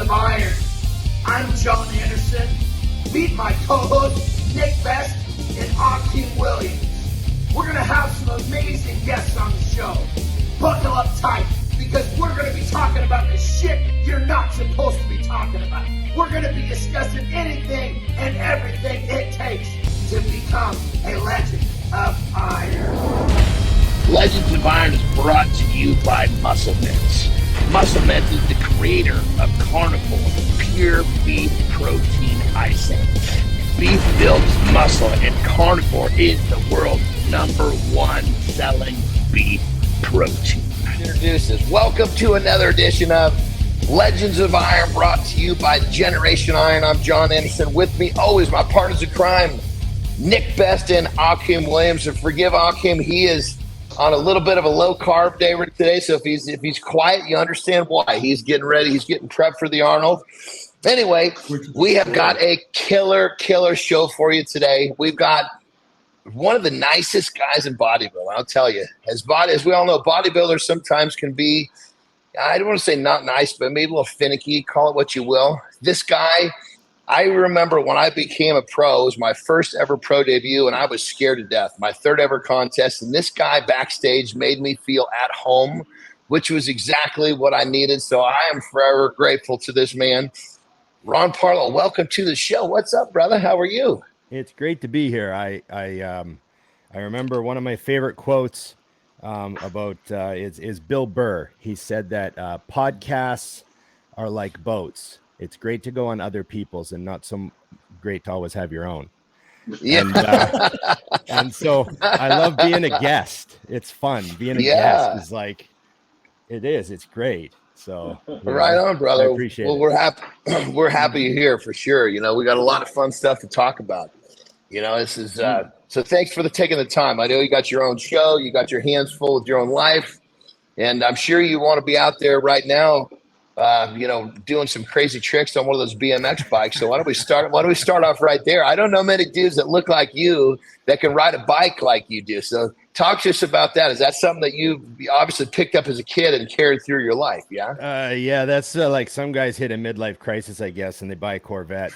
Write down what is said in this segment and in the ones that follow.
of Iron. I'm John Anderson. Meet my co-hosts, Nick Best and Akeem Williams. We're going to have some amazing guests on the show. Buckle up tight, because we're going to be talking about the shit you're not supposed to be talking about. We're going to be discussing anything and everything it takes to become a Legend of Iron. Legends of Iron is brought to you by Muscle Mints. Muscle Mints is the creator of Carnivore Pure Beef Protein Icing. Beef builds muscle, and Carnivore is the world's #1 selling beef protein. Introduces. Welcome to another edition of Legends of Iron, brought to you by Generation Iron. I'm John Anderson. With me, always my partners in crime, Nick Best and Akeem Williams. And forgive Akeem, he is on a little bit of a low carb day today. So if he's quiet, you understand why. He's getting ready. He's getting prepped for the Arnold. Anyway, we have got a killer show for you today. We've got one of the nicest guys in bodybuilding, I'll tell you. As we all know, bodybuilders sometimes can be, I don't want to say not nice, but maybe a little finicky. Call it what you will. This guy, I remember when I became a pro, it was my first ever pro debut, and I was scared to death. My third ever contest, and this guy backstage made me feel at home, which was exactly what I needed. So I am forever grateful to this man. Ron Partlow, welcome to the show. What's up, brother? How are you? It's great to be here. I remember one of my favorite quotes about is Bill Burr. He said that podcasts are like boats. It's great to go on other people's and not so great to always have your own. Yeah. And so I love being a guest. It's fun. Being a guest is like, it's great. So right on, brother. I appreciate it. We're happy you're here for sure. You know, we got a lot of fun stuff to talk about. You know, this is so thanks for taking the time. I know you got your own show, you got your hands full with your own life, and I'm sure you want to be out there right now, doing some crazy tricks on one of those BMX bikes. So why don't we start off right there? I don't know many dudes that look like you that can ride a bike like you do. So talk to us about that. Is that something that you obviously picked up as a kid and carried through your life? Yeah. Yeah, that's like some guys hit a midlife crisis, I guess, and they buy a Corvette.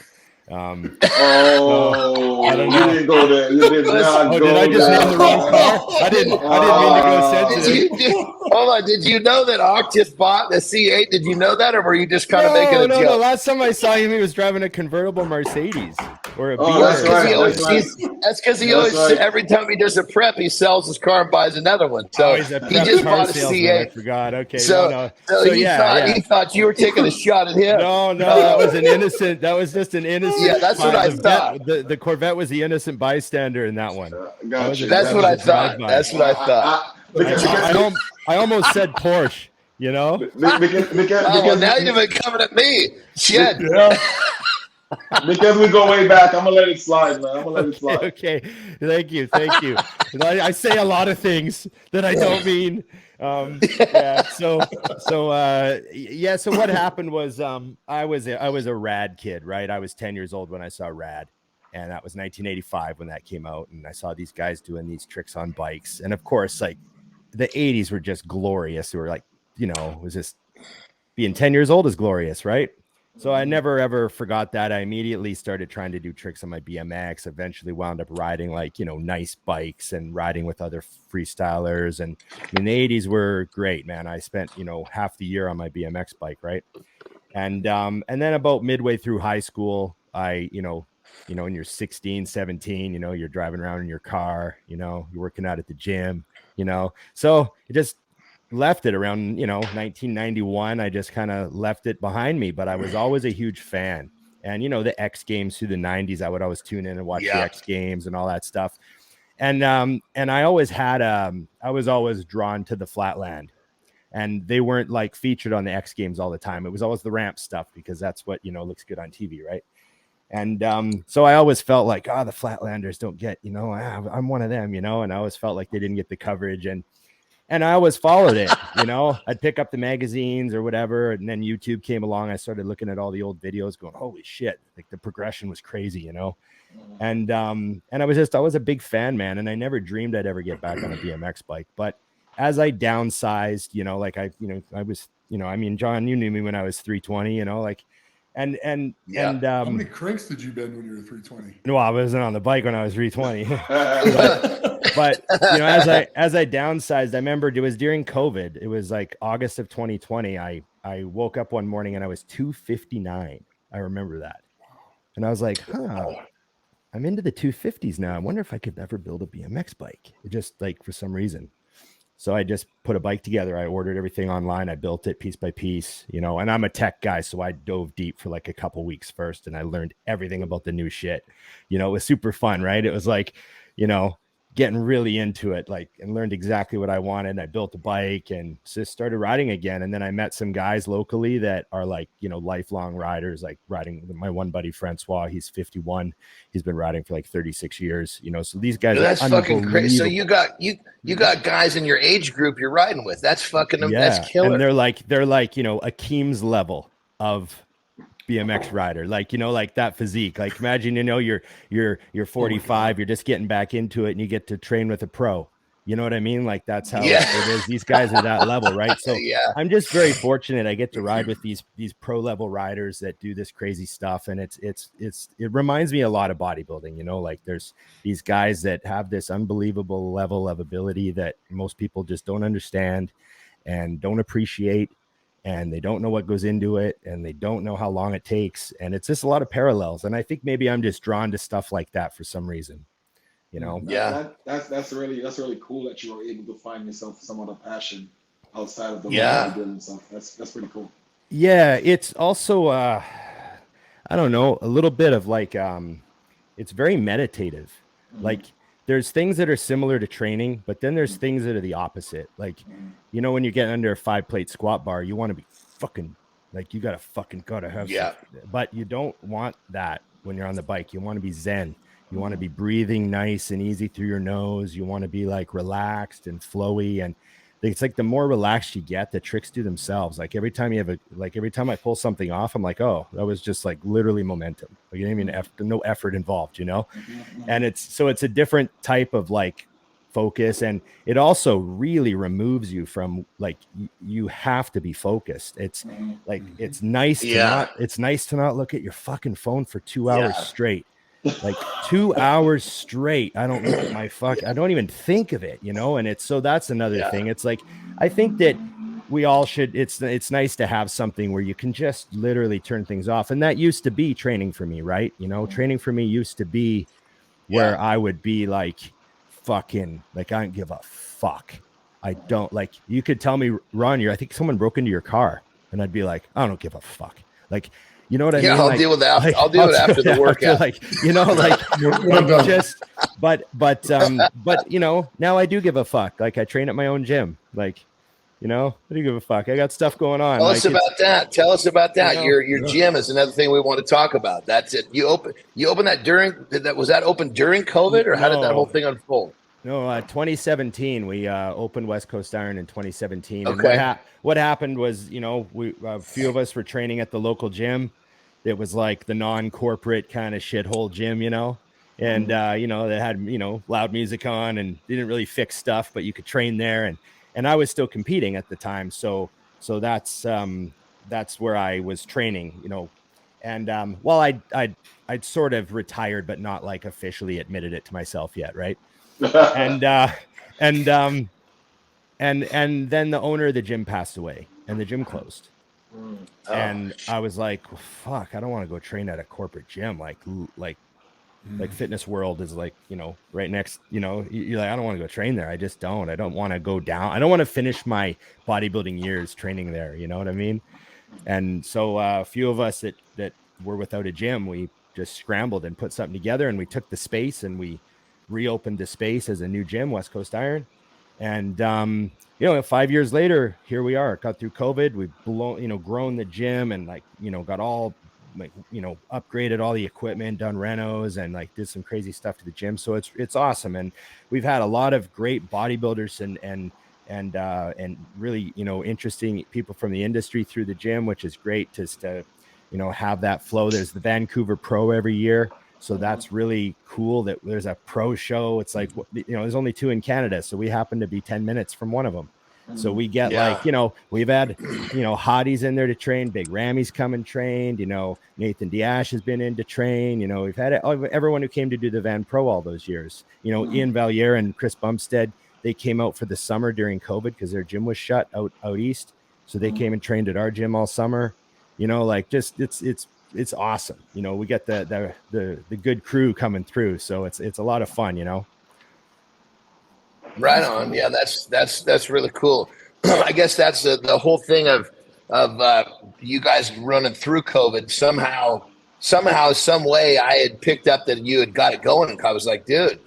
I don't know. You didn't go there. You did not go did I just name the wrong car? I didn't mean to go sensitive. Hold on. Did you know that Ock just bought the C8? Did you know that, or were you just kind of making a joke? No. Last time I saw him, he was driving a convertible Mercedes or a BMW. That's because he always every time he does a prep, he sells his car and buys another one. So he just bought a C8. I forgot. Okay. So he thought you were taking a shot at him. No, that was an innocent. That was just an innocent. Yeah, that's what I thought. The Corvette was the innocent bystander in that one. That's what I thought. That's what I thought. I almost said Porsche, you know? Because now you've been coming at me. Shit. Yeah. Because we go way back, I'm going to let it slide, man. Okay. Thank you. I say a lot of things that I don't mean. So what happened was I was a Rad kid, right? I was 10 years old when I saw Rad, and that was 1985 when that came out, and I saw these guys doing these tricks on bikes. And of course, like the 80s were just glorious. They were like, it was just being 10 years old is glorious, right? So I never ever forgot that. I immediately started trying to do tricks on my BMX, eventually wound up riding nice bikes and riding with other freestylers. And the 80s were great, man. I spent, half the year on my BMX bike. Right. And then about midway through high school, when you're 16, 17, you're driving around in your car, you're working out at the gym, so it just left it around 1991. I just kind of left it behind me, but I was always a huge fan. And the X Games through the 90s, I would always tune in and watch the X Games and all that stuff. And I always had I was always drawn to the Flatland, and they weren't like featured on the X Games all the time. It was always the ramp stuff because that's what looks good on TV, right? And so I always felt like, the Flatlanders don't get, I'm one of them, and I always felt like they didn't get the coverage. And I always followed it, I'd pick up the magazines or whatever. And then YouTube came along. I started looking at all the old videos going, holy shit. Like the progression was crazy, And I was a big fan, man. And I never dreamed I'd ever get back on a BMX bike. But as I downsized, I was, John, you knew me when I was 320, How many cranks did you bend when you were 320? No, I wasn't on the bike when I was 320. but you know, as I downsized, I remember it was during COVID. It was like August of 2020. I woke up one morning and I was 259. I remember that. And I was like, I'm into the 250s now. I wonder if I could ever build a BMX bike. It just like for some reason. So I just put a bike together. I ordered everything online. I built it piece by piece, you know, and I'm a tech guy. So I dove deep for like a couple weeks first and I learned everything about the new shit. You know, it was super fun, right? It was like, you know, getting really into it, like, and learned exactly what I wanted. I built a bike and just started riding again. And then I met some guys locally that are like, you know, lifelong riders, like riding. My one buddy, Francois, he's 51. He's been riding for like 36 years, you know, so these guys are that's fucking crazy. So you got guys in your age group you're riding with. That's fucking, that's killer. And they're like, you know, Akeem's level of BMX rider, like, you know, like that physique. Like imagine, you know, you're 45, you're just getting back into it and you get to train with a pro. You know what I mean? Like that's how it is. These guys are that level, right? So I'm just very fortunate. I get to ride with these pro level riders that do this crazy stuff. And it reminds me a lot of bodybuilding, you know, like there's these guys that have this unbelievable level of ability that most people just don't understand and don't appreciate. And they don't know what goes into it and they don't know how long it takes. And it's just a lot of parallels. And I think maybe I'm just drawn to stuff like that for some reason, you know? That's really cool that you were able to find yourself some other passion outside of the bodybuilding stuff. That's pretty cool. Yeah. It's also, I don't know, a little bit of like, it's very meditative. Like, there's things that are similar to training, but then there's things that are the opposite. Like, you know, when you get under a 5-plate squat bar, you want to be fucking like, you gotta have some, but you don't want that when you're on the bike. You want to be zen. You want to be breathing nice and easy through your nose. You want to be like relaxed and flowy. And it's like the more relaxed you get, the tricks do themselves. Like every time I pull something off, I'm like, oh, that was just like literally momentum. Like you didn't even no effort involved, you know? And it's a different type of like focus. And it also really removes you from like, you have to be focused. It's like, it's nice to not look at your fucking phone for 2 hours straight. Like 2 hours straight. I don't look at my I don't even think of it, you know? And that's another thing. It's like, I think that we all should, it's nice to have something where you can just literally turn things off. And that used to be training for me, right? You know, training for me used to be where I would be like, fucking, like, I don't give a fuck. I don't like, you could tell me, Ron, I think someone broke into your car. And I'd be like, I don't give a fuck. Like, you know what I mean? I'll deal with that. I'll deal with it after the workout. Like, you know, like, just, but, you know, now I do give a fuck. Like I train at my own gym. Like, you know, I do give a fuck. I got stuff going on. Tell us about that. Tell us about that. You know, your gym is another thing we want to talk about. That's it. You open that was that open during COVID or how did that whole thing unfold? No, 2017. We opened West Coast Iron in 2017. Okay. And what happened was, you know, a few of us were training at the local gym. It was like the non-corporate kind of shithole gym, you know, and, you know, they had, you know, loud music on and didn't really fix stuff, but you could train there. And I was still competing at the time. So that's where I was training, you know, and, well, I'd sort of retired, but not like officially admitted it to myself yet. Right. And then the owner of the gym passed away and the gym closed. And I was like, well, fuck, I don't want to go train at a corporate gym. Like Fitness World is like, you know, right next, you know, you're like, I don't want to go train there. I just don't. I don't want to go down. I don't want to finish my bodybuilding years training there. You know what I mean? And so a few of us that were without a gym, we just scrambled and put something together and we took the space and we reopened the space as a new gym, West Coast Iron. And, you know, 5 years later, here we are. Got through COVID. We've grown the gym and like, you know, got all like, you know, upgraded all the equipment, done renos and like did some crazy stuff to the gym. So it's awesome. And we've had a lot of great bodybuilders and really, you know, interesting people from the industry through the gym, which is great just to, you know, have that flow. There's the Vancouver Pro every year. So that's really cool that there's a pro show. It's like, you know, there's only 2 in Canada. So we happen to be 10 minutes from one of them. So we get Yeah. like, we've had, hotties in there to train. Big Rammy's come and trained. Nathan Diash has been in to train. We've had everyone who came to do the Van Pro all those years. Ian Valier and Chris Bumstead, they came out for the summer during COVID because their gym was shut out east. So they came and trained at our gym all summer. It's awesome. We get the good crew coming through. So it's a lot of fun, Right on. Yeah, that's really cool. I guess that's the whole thing of you guys running through COVID. Somehow, some way, I had picked up that you had got it going. I was like, dude,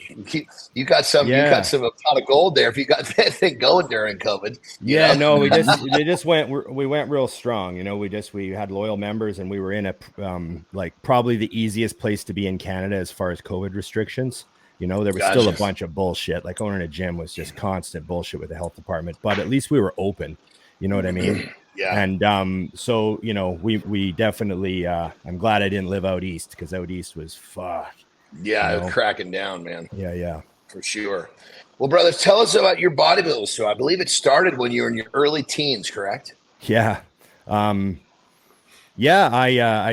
you got some a pot of gold there if you got that thing going during COVID. No, we went real strong. We had loyal members, and we were in a probably the easiest place to be in Canada as far as COVID restrictions. There was still a bunch of bullshit. Like owning a gym was just constant bullshit with the health department, but at least we were open. You know what I mean? Yeah. And so we definitely. I'm glad I didn't live out east, because out east was fuck. Yeah, it was cracking down, man. Yeah, for sure. Well, brother, tell us about your bodybuilding. So I believe it started when you were in your early teens, correct? Yeah. I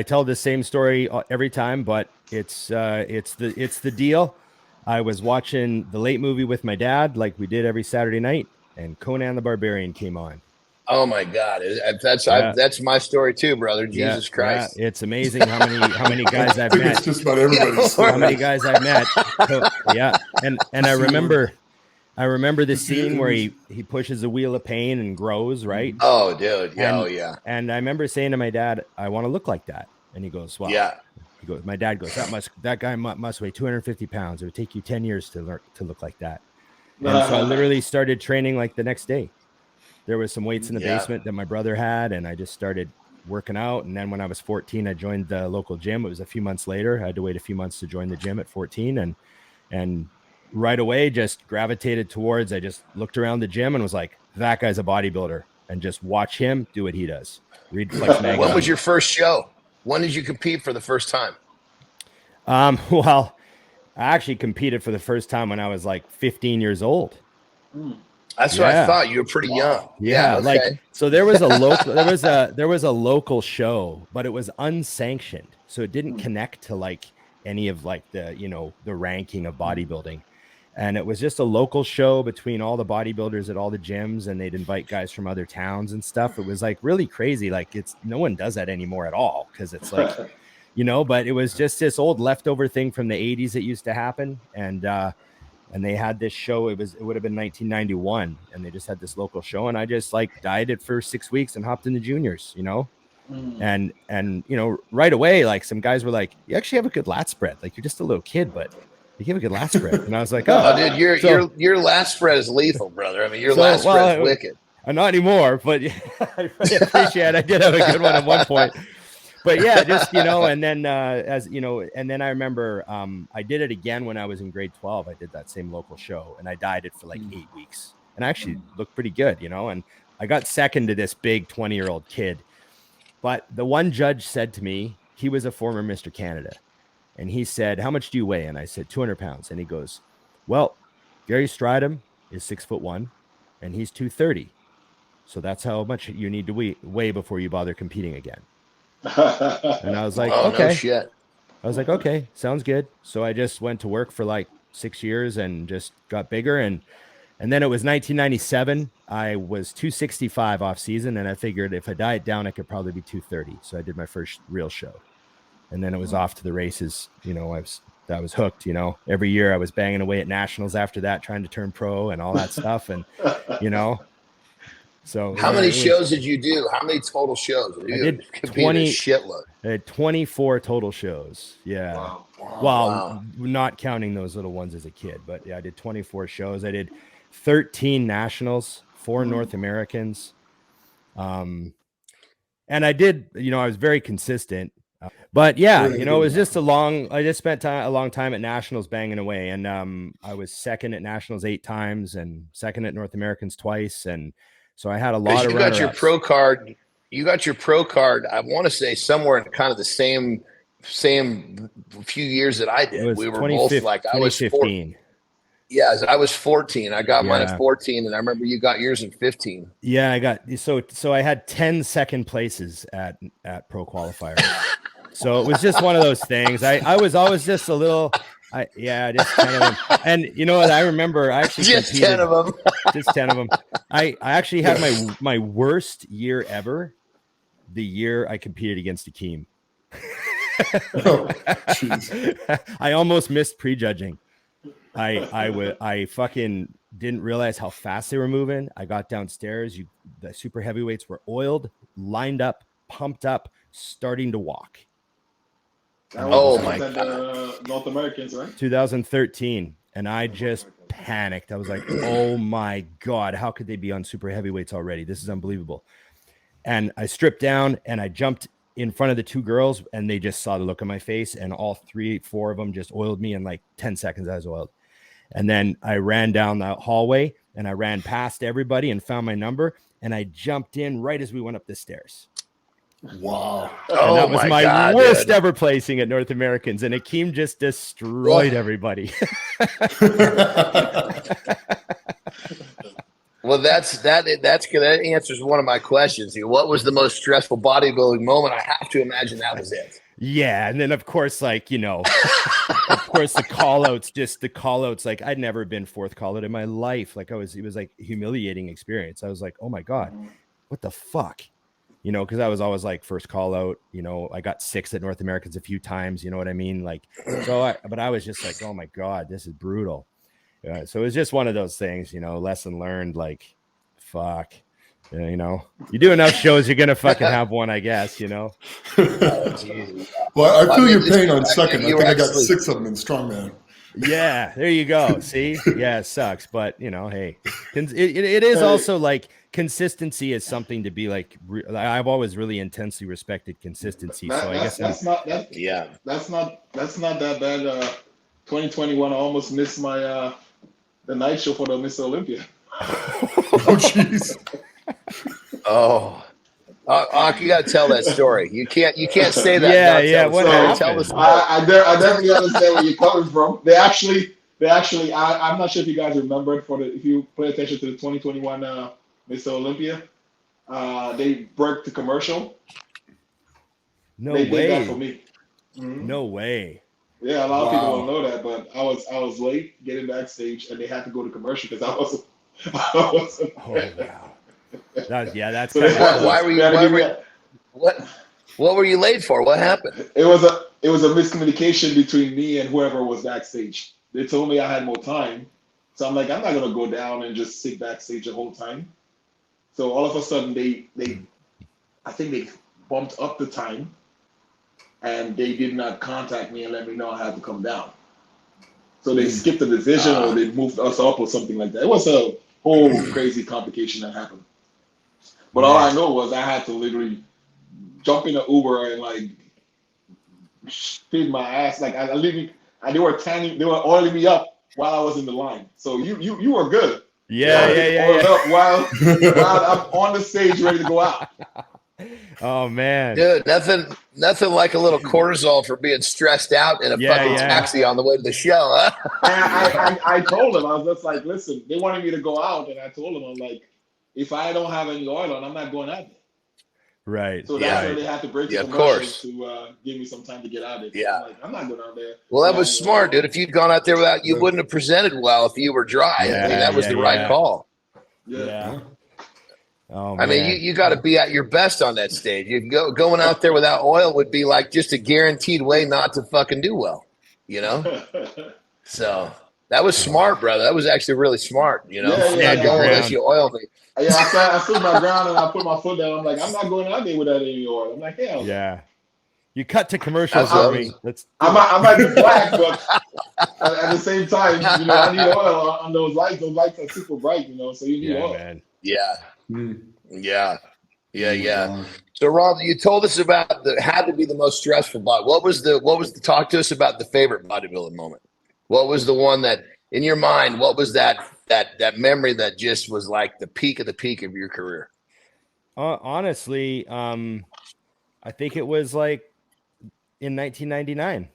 tell the same story every time, but it's the deal. I was watching the late movie with my dad, like we did every Saturday night, and Conan the Barbarian came on. Oh my God, that's my story too, brother. Jesus Christ, it's amazing how many guys I've met. It's just about everybody's How many guys I've met. And I remember the scene where he pushes a wheel of pain and grows, right? Oh, dude, And I remember saying to my dad, I want to look like that, and he goes, "Wow." Yeah. My dad goes, that guy must weigh 250 pounds. It would take you 10 years to look like that. And so I literally started training like the next day. There was some weights in the basement that my brother had, and I just started working out. And then when I was 14, I joined the local gym. It was a few months later. I had to wait a few months to join the gym at 14, and right away just gravitated towards, I just looked around the gym and was like, that guy's a bodybuilder, and just watch him do what he does. Read Flex Magazine. When was your first show? When did you compete for the first time? Well, I actually competed for the first time when I was like 15 years old. That's what I thought. You were pretty young. Yeah, okay. So there was a local there was a local show, but it was unsanctioned. So it didn't connect to like any of like the ranking of bodybuilding. And it was just a local show between all the bodybuilders at all the gyms, and they'd invite guys from other towns and stuff. It was like really crazy. Like no one does that anymore at all, because it's like, but it was just this old leftover thing from the 80s that used to happen. And they had this show. It would have been 1991, and they just had this local show, and I just like dieted for 6 weeks and hopped in the juniors, and right away, like some guys were like, you actually have a good lat spread. Like you're just a little kid, but you give a good lat spread. And I was like, oh dude, your lat spread is lethal, brother. I mean, your lat spread is wicked. Not anymore, but I really appreciate it. I did have a good one at one point. But yeah, just, and then and then I remember I did it again when I was in grade 12. I did that same local show, and I dieted for like 8 weeks, and I actually looked pretty good, and I got second to this big 20-year-old kid. But the one judge said to me, he was a former Mr. Canada, and he said, how much do you weigh? And I said, 200 pounds. And he goes, well, Gary Stridham is 6'1", and he's 230. So that's how much you need to weigh before you bother competing again. And I was like, okay. No shit. I was like, okay, sounds good. So I just went to work for like 6 years and just got bigger. And then it was 1997. I was 265 off season, and I figured if I diet down, I could probably be 230. So I did my first real show. And then it was off to the races. I was hooked, every year I was banging away at nationals after that, trying to turn pro and all that stuff. And, so how many shows did you do? How many total shows? I did 20 shitload. I had 24 total shows. Yeah. Wow. Well, not counting those little ones as a kid, but yeah, I did 24 shows. I did 13 nationals, 4 North Americans. And I did, I was very consistent. But yeah, it was just I just spent a long time at nationals banging away. And I was second at nationals 8 times and second at North Americans twice. And so I had a lot of You got your pro card. I want to say somewhere in kind of the same few years that I did. We were both like, I was 15. Yeah, I was 14. I got mine Yeah. at 14, and I remember you got yours at 15. Yeah, I got so I had 10 second places at pro qualifiers. So it was just one of those things. I was always just a little just 10 of them. And you know what? I remember I actually Just competed, 10 of them. just 10 of them. I actually had my worst year ever the year I competed against Akeem. Oh, jeez. I almost missed prejudging. I fucking didn't realize how fast they were moving. I got downstairs. The super heavyweights were oiled, lined up, pumped up, starting to walk. That Oh was my at the North Americans, right? 2013, and I just panicked. I was like, "Oh my god, how could they be on super heavyweights already? This is unbelievable." And I stripped down and I jumped in front of the two girls, and they just saw the look on my face, and all 4 of them just oiled me in like 10 seconds. I was oiled. And then I ran down the hallway and I ran past everybody and found my number, and I jumped in right as we went up the stairs. Wow. And Oh that was my God, worst dude. ever placing at North Americans, and Akeem just destroyed everybody. Well, that answers one of my questions. What was the most stressful bodybuilding moment? I have to imagine that was it. Yeah, and then of course, like, you know, of course the call outs, like I'd never been fourth call out in my life. Like it was like a humiliating experience. I was like, oh my God, what the fuck? You know, because I was always like first call out, you know, I got 6 at North Americans a few times, you know what I mean? Like, but I was just like, oh my God, this is brutal. So it was just one of those things, you know, lesson learned, like, fuck, you know, you do enough shows, you're going to fucking have one, I guess, you know? Well, I feel your pain on second. I you think I got actually- 6 of them in strongman. Yeah, there you go. See? Yeah, it sucks. But, you know, hey, it is also like consistency is something to be like, I've always really intensely respected consistency. So I guess that's not that bad. 2021, I almost missed my the night show for the Mr. Olympia. Oh, jeez. Oh, you got to tell that story. You can't say that. Yeah, not yeah, tell the what story. happened? Tell the story. I definitely understand where you're coming from. They actually. I'm not sure if you guys remembered if you pay attention to the 2021 Mr. Olympia, they broke the commercial. No They way. did that for me. Mhm. No way. Yeah, a lot of people Wow. don't know that, but I was late getting backstage, and they had to go to commercial because I wasn't. Oh, wow. That's So kind they had of to- Why were you- they had to why give were- me a- What were you late for? What happened? It was a miscommunication between me and whoever was backstage. They told me I had more time, so I'm like, I'm not gonna go down and just sit backstage the whole time. So all of a sudden, I think they bumped up the time, and they did not contact me and let me know I had to come down. So they skipped the division, or they moved us up, or something like that. It was a whole crazy complication that happened. But all I know was I had to literally jump in an Uber and like spin my ass. Like they were oiling me up while I was in the line. So you were good. yeah. Oiled up while I'm on the stage ready to go out. Oh man. Dude, nothing like a little cortisol for being stressed out in a fucking taxi on the way to the show, huh? I told them, I was just like, listen, they wanted me to go out, and I told them, I'm like, if I don't have any oil on, I'm not going out there. Right. So that's where they had to break the Yeah, of commercial course. to give me some time to get out of it. Yeah. I'm like, I'm not going out there. Well, that was smart, dude. If you'd gone out there without, you wouldn't have presented well if you were dry. I mean, that was the right call. Yeah. Oh, I mean, you got to be at your best on that stage. You going out there without oil would be like just a guaranteed way not to fucking do well, you know? So that was smart, brother. That was actually really smart, you know? Yeah, Unless you oil me. Yeah, I stood my ground and I put my foot down. I'm like, I'm not going out there without any oil. I'm like, hell. Yeah. You cut to commercials That's for me. I might be black, but at the same time, you know, I need oil on those lights. Those lights are super bright, you know, so you need oil. Man. Yeah. Yeah. Wow. So Rob, you told us about had to be the most stressful body. What was talk to us about the favorite bodybuilding moment? What was the one that in your mind, what was that memory that just was like the peak of your career? Honestly, I think it was like in 1999.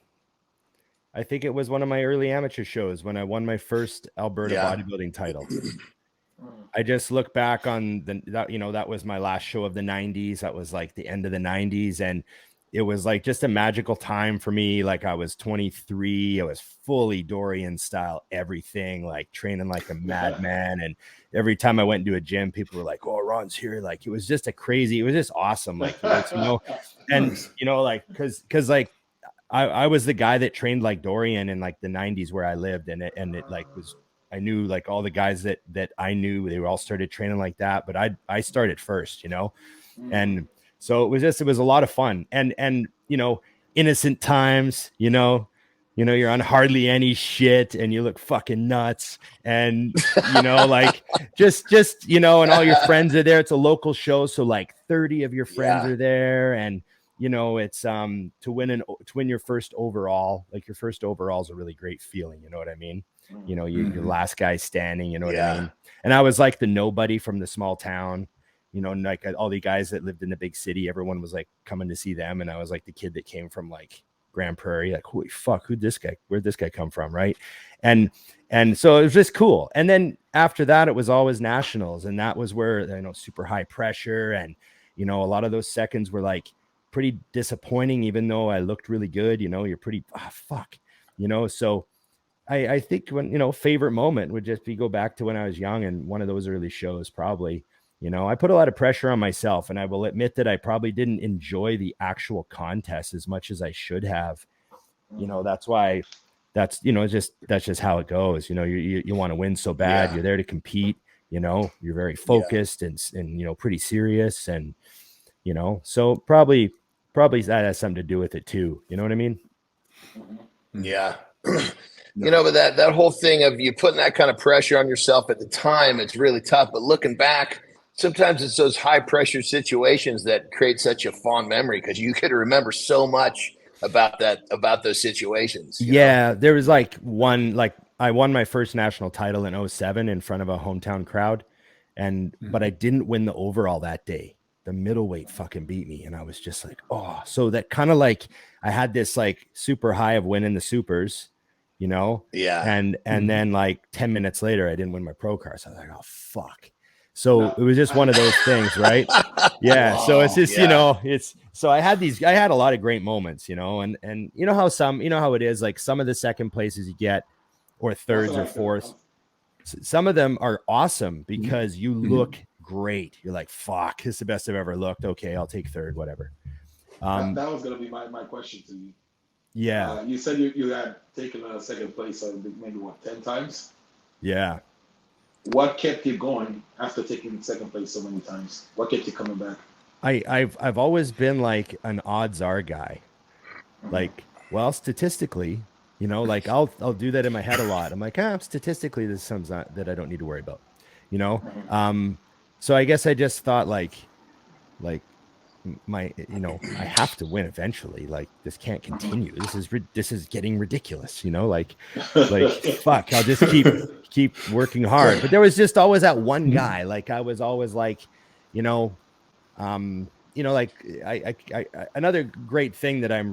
I think it was one of my early amateur shows when I won my first Alberta bodybuilding title. I just look back on that was my last show of the 90s. That was like the end of the 90s. And it was like just a magical time for me. Like I was 23. I was fully Dorian style, everything, like training like a madman. And every time I went into a gym, people were like, "Oh, Ron's here." Like it was just it was just awesome. Like, it was, and like, cause like I was the guy that trained like Dorian in like the 90s where I lived. And it like I knew like all the guys that I knew, they were all started training like that, but I started first, and so it was a lot of fun and innocent times, you're on hardly any shit and you look fucking nuts and, like just, and all your friends are there. It's a local show. So like 30 of your friends are there and, it's to win your first overall, like your first overall is a really great feeling. You know what I mean? You're last guy standing, you know what I mean? And I was like the nobody from the small town, like all the guys that lived in the big city, everyone was like coming to see them. And I was like the kid that came from like Grand Prairie, like, holy fuck, where'd this guy come from? Right. And so it was just cool. And then after that, it was always nationals. And that was where, super high pressure. And, a lot of those seconds were like pretty disappointing, even though I looked really good, you're pretty, fuck, so I think when, favorite moment would just be go back to when I was young and one of those early shows, probably, I put a lot of pressure on myself and I will admit that I probably didn't enjoy the actual contest as much as I should have. That's why that's just how it goes. You want to win so bad. You're there to compete, you're very focused and pretty serious. And, so probably that has something to do with it too. You know what I mean? Yeah. But that whole thing of you putting that kind of pressure on yourself at the time, it's really tough. But looking back, sometimes it's those high pressure situations that create such a fond memory because you could remember so much about those situations. There was like I won my first national title in 2007 in front of a hometown crowd. But I didn't win the overall that day. The middleweight fucking beat me. And I was just like, oh, so that kind of like, I had this like super high of winning the supers, and then like 10 minutes later, I didn't win my pro card. So I was like, oh, fuck. So it was just one of those things, right? Yeah. Wow. So it's just, so I had a lot of great moments, and how it is, like some of the second places you get or thirds or fourths, some of them are awesome because you look great. You're like, fuck, this is the best I've ever looked. Okay, I'll take third, whatever. That was going to be my question to you. Yeah. You said you had taken a second place, maybe 10 times? Yeah. What kept you going after taking second place so many times? What kept you coming back? I've always been like an odds are guy. Like, well, statistically, like I'll do that in my head a lot. I'm like, statistically, this is something that I don't need to worry about, So I guess I just thought like my, I have to win eventually. Like this can't continue. This is getting ridiculous, like fuck, I'll just keep working hard. But there was just always that one guy. Like I was always like, like I another great thing that I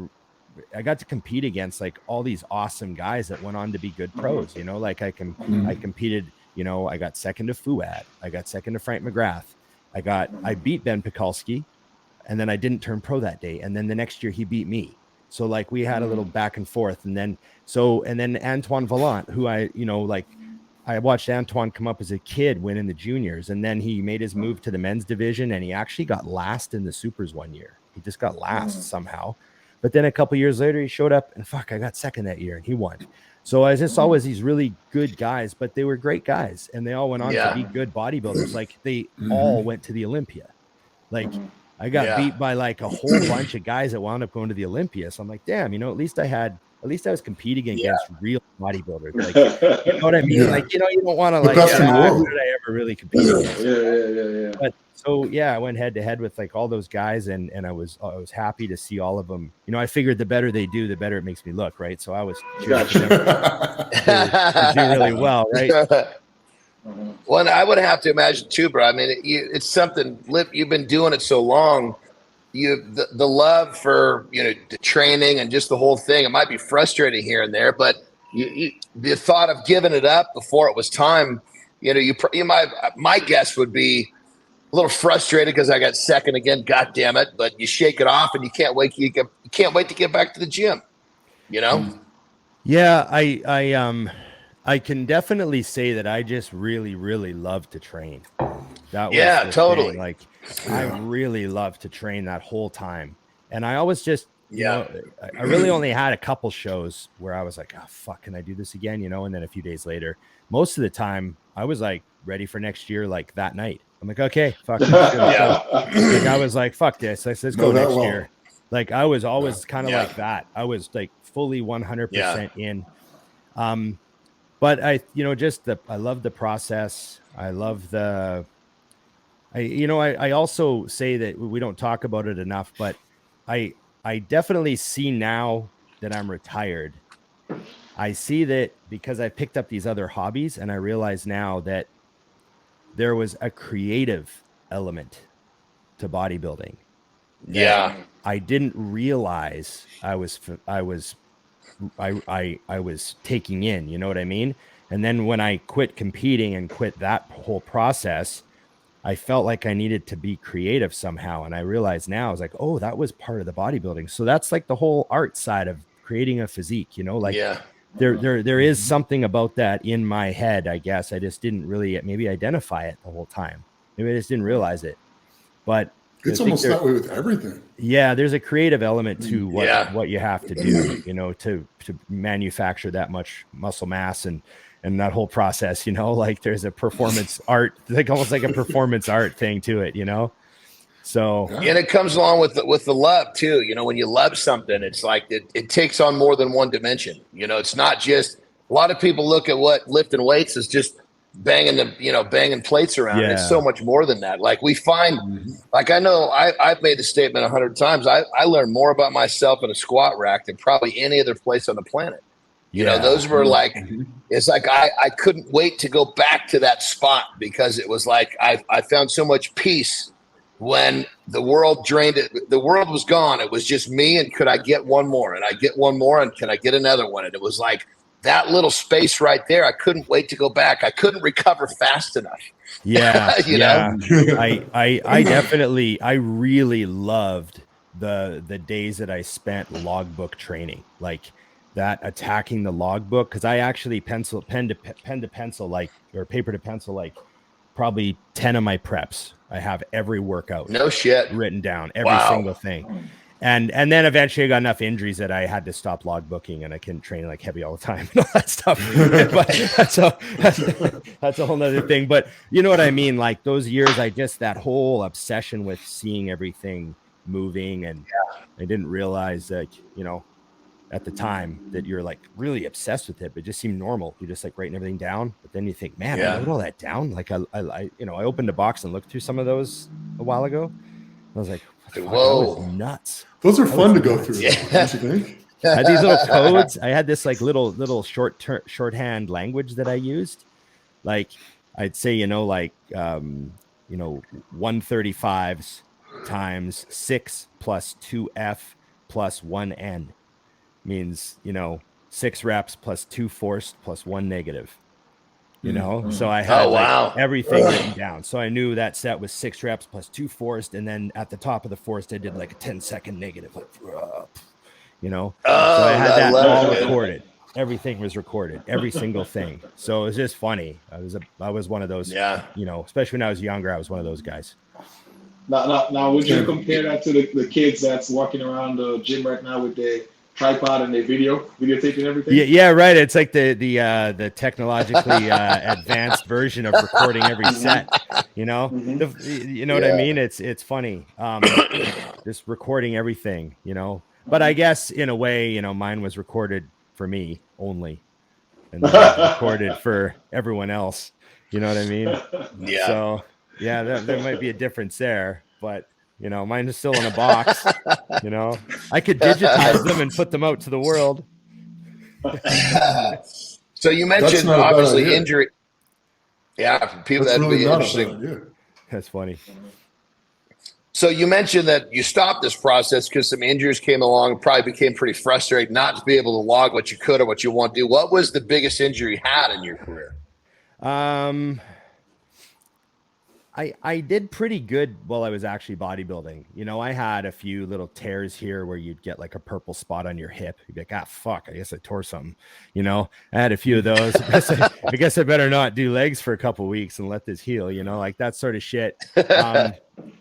got to compete against like all these awesome guys that went on to be good pros, like I competed, I got second to Fuad. I got second to Frank McGrath. I beat Ben Pekulski and then I didn't turn pro that day. And then the next year he beat me. So like we had a little back and forth. And then Antoine Vallant, who I watched Antoine come up as a kid, win in the juniors. And then he made his move to the men's division and he actually got last in the supers one year. He just got last somehow. But then a couple years later, he showed up and I got second that year and he won. So I just always these really good guys, but they were great guys and they all went on to be good bodybuilders. Like they all went to the Olympia. Like I got beat by like a whole bunch of guys that wound up going to the Olympia. So I'm like, damn, at least I was competing against real bodybuilders. Like, you know what I mean? Like, you don't want to like, who did I ever really compete against? Yeah. But so I went head to head with like all those guys, and I was happy to see all of them. I figured the better they do, the better it makes me look, right? So I was cheering for them to do really well, right? Well, I would have to imagine too, bro. I mean, it's something. You've been doing it so long. the love for, the training and just the whole thing, it might be frustrating here and there, but the thought of giving it up before it was time, you might, my guess would be a little frustrated because I got second again. God damn it! But you shake it off, and you can't wait. You can't wait to get back to the gym. Yeah, I can definitely say that I just really, really love to train. That was the totally. thing. Like, I really love to train that whole time, and I always just, I really only had a couple shows where I was like, oh fuck, can I do this again? And then a few days later, most of the time, I was like ready for next year, like that night. I'm like, okay, fuck. Like, I was like, fuck this. Let's go next year. Like, I was always kind of like that. I was like fully 100% in. But I love the process. I love I also say that we don't talk about it enough, but I definitely see now that I'm retired. I see that because I picked up these other hobbies, and I realize now that there was a creative element to bodybuilding. I didn't realize I was taking in, you know what I mean? And then when I quit competing and quit that whole process, I felt like I needed to be creative somehow. And I realized now, I was like, oh, that was part of the bodybuilding. So that's like the whole art side of creating a physique, there is something about that in my head, I guess. I just didn't really maybe identify it the whole time. Maybe I just didn't realize it. But it's almost that way with everything. Yeah, there's a creative element to what you have to do, to manufacture that much muscle mass and that whole process, like there's a performance art, like almost like a performance art thing to it, So and it comes along with the love too. When you love something, it's like it takes on more than one dimension. It's not just, a lot of people look at what lifting weights is just banging plates around. Yeah. It's so much more than that. Like we find, like I know I've made the statement 100 times. I learned more about myself in a squat rack than probably any other place on the planet. Those were like, it's like I couldn't wait to go back to that spot because it was like I found so much peace when the world drained it. The world was gone. It was just me, and could I get one more? And I get one more, and can I get another one? And it was like that little space right there. I couldn't wait to go back. I couldn't recover fast enough. Yeah. know? I really loved the days that I spent logbook training, like that, attacking the logbook. Cause I actually pen to pencil, like, or paper to pencil, like probably 10 of my preps. I have every workout written down, every single thing. And then eventually I got enough injuries that I had to stop logbooking, and I couldn't train like heavy all the time and all that stuff. But that's a whole nother thing. But you know what I mean? Like those years, that whole obsession with seeing everything moving, and I didn't realize that, at the time that you're like really obsessed with it, but it just seemed normal. You're just like writing everything down. But then you think, man, I wrote all that down. Like I opened a box and looked through some of those a while ago. I was like, whoa, that was nuts. Those are fun to go through. Yeah. Don't you think? I had these little codes. I had this like little shorthand language that I used. Like I'd say, 135s times 6 plus 2F plus 1N means, 6 reps plus 2 forced plus 1 negative. So I had everything written down. So I knew that set was 6 reps plus 2 forced. And then at the top of the forced, I did like a 10-second negative, like, so I had that all recorded. Everything was recorded, every single thing. So it was just funny. I was one of those, especially when I was younger, I was one of those guys. Now, would you compare that to the kids that's walking around the gym right now with their tripod and their videotaping everything? Yeah, right. It's like the technologically advanced version of recording every set. You know what I mean? It's funny. Just recording everything. But I guess in a way, mine was recorded for me only, and then recorded for everyone else. You know what I mean? Yeah. So yeah, there might be a difference there, but mine is still in a box. I could digitize them and put them out to the world. So you mentioned obviously injury. Yeah, for people that'd be interesting. That's funny. So you mentioned that you stopped this process because some injuries came along and probably became pretty frustrating not to be able to log what you could or what you want to do. What was the biggest injury you had in your career? I did pretty good while I was actually bodybuilding. You know, I had a few little tears here where you'd get like a purple spot on your hip. You'd be like, ah, fuck, I guess I tore something. You know, I had a few of those. I guess I better not do legs for a couple of weeks and let this heal, you know, like that sort of shit.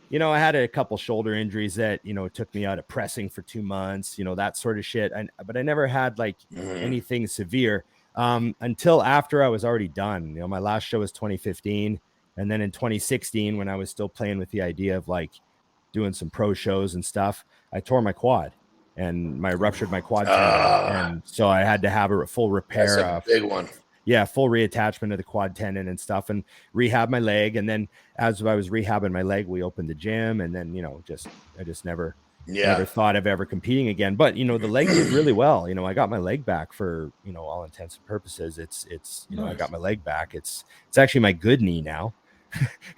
You know, I had a couple shoulder injuries that, you know, took me out of pressing for 2 months, you know, that sort of shit. But I never had like anything severe until after I was already done. You know, my last show was 2015. And then in 2016, when I was still playing with the idea of like doing some pro shows and stuff, I tore my quad and ruptured my quad tendon. And so I had to have a full repair. That's a big one. Yeah, full reattachment of the quad tendon and stuff, and rehab my leg. And then as I was rehabbing my leg, we opened the gym, and then, you know, I just never thought of ever competing again. But, you know, the leg did really well. You know, I got my leg back for, you know, all intents and purposes. It's you know, I got my leg back. It's actually my good knee now.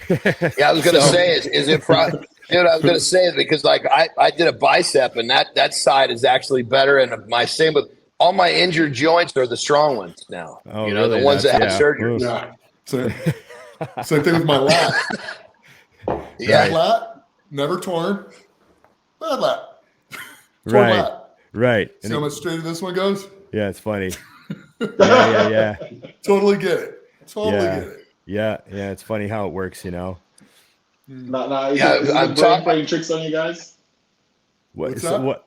Yeah, I was gonna say, is it dude? I was gonna say it because like I did a bicep, and that side is actually better. And my same with all my injured joints are the strong ones now. Oh, you know, really? the ones that had surgery. Yeah. Same thing with my lat. Yeah. Bad lat, never torn. Bad lat. Torn Right. lat. Right. See how much straighter this one goes? Yeah, it's funny. Yeah. Totally get it. Totally Yeah. get it. Yeah, it's funny how it works, you know. Nah, is Yeah, it the brain playing tricks on you guys? What's that? What?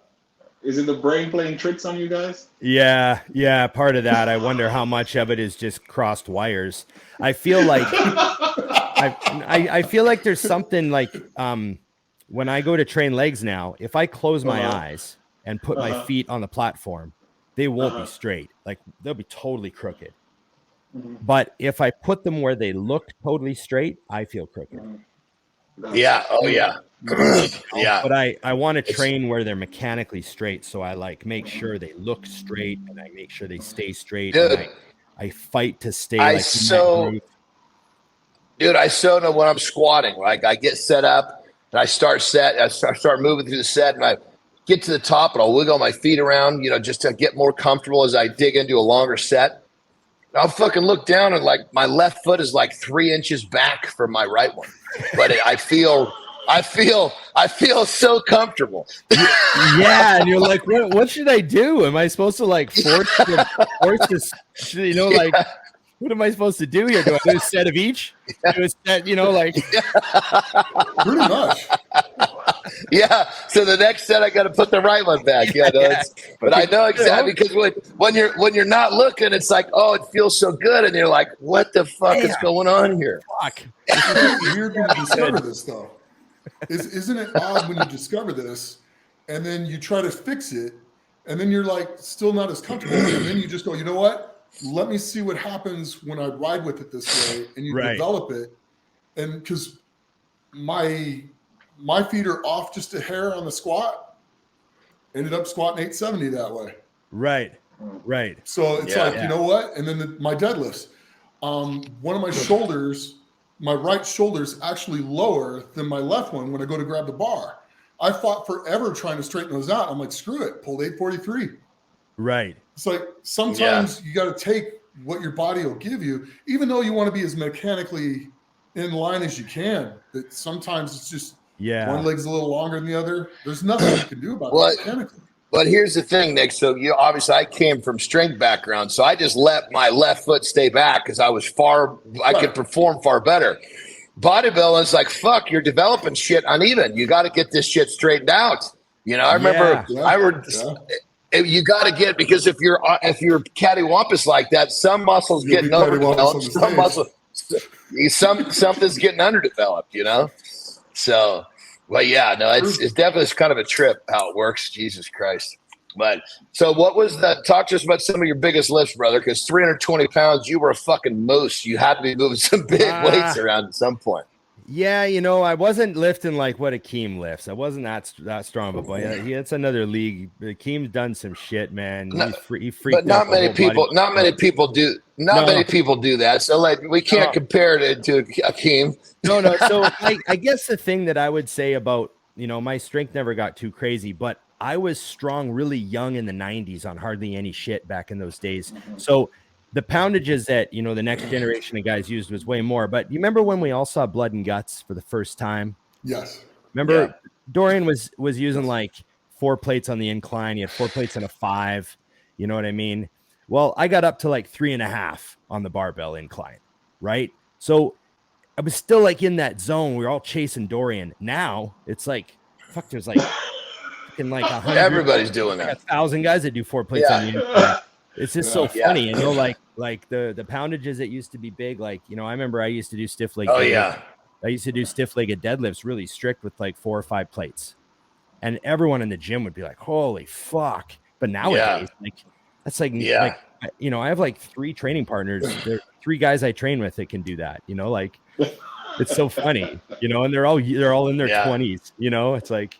Is it the brain playing tricks on you guys? Yeah, part of that. I wonder how much of it is just crossed wires. I feel like I feel like there's something like when I go to train legs now, if I close my eyes and put my feet on the platform, they won't be straight. Like they'll be totally crooked. But if I put them where they look totally straight, I feel crooked. Yeah. Oh yeah. Yeah. But I want to train where they're mechanically straight. So I like make sure they look straight and I make sure they stay straight. Dude, And I fight to stay I like so know when I'm squatting, like I get set up and I start moving through the set, and I get to the top and I'll wiggle my feet around, you know, just to get more comfortable as I dig into a longer set. I'll fucking look down and like my left foot is like 3 inches back from my right one, but I feel so comfortable. Yeah, and you're like, what should I do? Am I supposed to like force this? You know, like, what am I supposed to do here? Do I do a set of each? Do a set, you know, like Pretty much. Yeah. So the next set, I got to put the right one back. Yeah. No, but I know exactly, because when you're not looking, it's like, oh, it feels so good, and you're like, what the fuck is going on here? fuck. It's weird when you discover this, though. Isn't it odd when you discover this, and then you try to fix it, and then you're like still not as comfortable, and then you just go, you know what? Let me see what happens when I ride with it this way, and you develop it, and because my feet are off just a hair on the squat. Ended up squatting 870 that way. Right. So it's like, you know what? And then my deadlifts. One of my shoulders, my right shoulder is actually lower than my left one when I go to grab the bar. I fought forever trying to straighten those out. I'm like, screw it. Pulled 843. Right. It's like sometimes you got to take what your body will give you, even though you want to be as mechanically in line as you can. That sometimes it's just one leg's a little longer than the other. There's nothing you can do about it mechanically. But here's the thing, Nick. So obviously I came from strength background, so I just let my left foot stay back because I could perform far better. Bodybuilding is like, fuck, you're developing shit uneven. You got to get this shit straightened out. You know, I remember you got to get, because if you're cattywampus like that, some muscles getting overdeveloped, something's getting underdeveloped. You know, so. Well, yeah, no, it's definitely kind of a trip how it works. Jesus Christ. But so what was that? Talk to us about some of your biggest lifts, brother, because 320 pounds, you were a fucking moose. You had to be moving some big weights around at some point. Yeah, you know, I wasn't lifting like what Akeem lifts. I wasn't that strong, but boy, it's another league. Akeem's done some shit, man. He freaked but not out many people. Not many people do. Many people do that. So like, we can't compare it to Akeem. No. So I guess the thing that I would say about my strength never got too crazy, but I was strong really young in the 90s on hardly any shit back in those days. So the poundages that, the next generation of guys used was way more. But you remember when we all saw Blood and Guts for the first time? Yes. Remember Dorian was using like 4 plates on the incline. He had 4 plates and a 5. You know what I mean? Well, I got up to like 3.5 on the barbell incline, right? So I was still like in that zone. We were all chasing Dorian. Now it's like, fuck, there's like fucking like 100. Everybody's doing like that. 1,000 guys that do 4 plates on the incline. It's just so Yeah. funny. Like the poundages that used to be big. Like, I remember I used to do stiff leg. Oh yeah. I used to do stiff-legged deadlifts really strict with like 4 or 5 plates. And everyone in the gym would be like, holy fuck. But nowadays, that's like, I have like 3 training partners. There are 3 guys I train with that can do that, like it's so funny, and they're all in their 20s, it's like,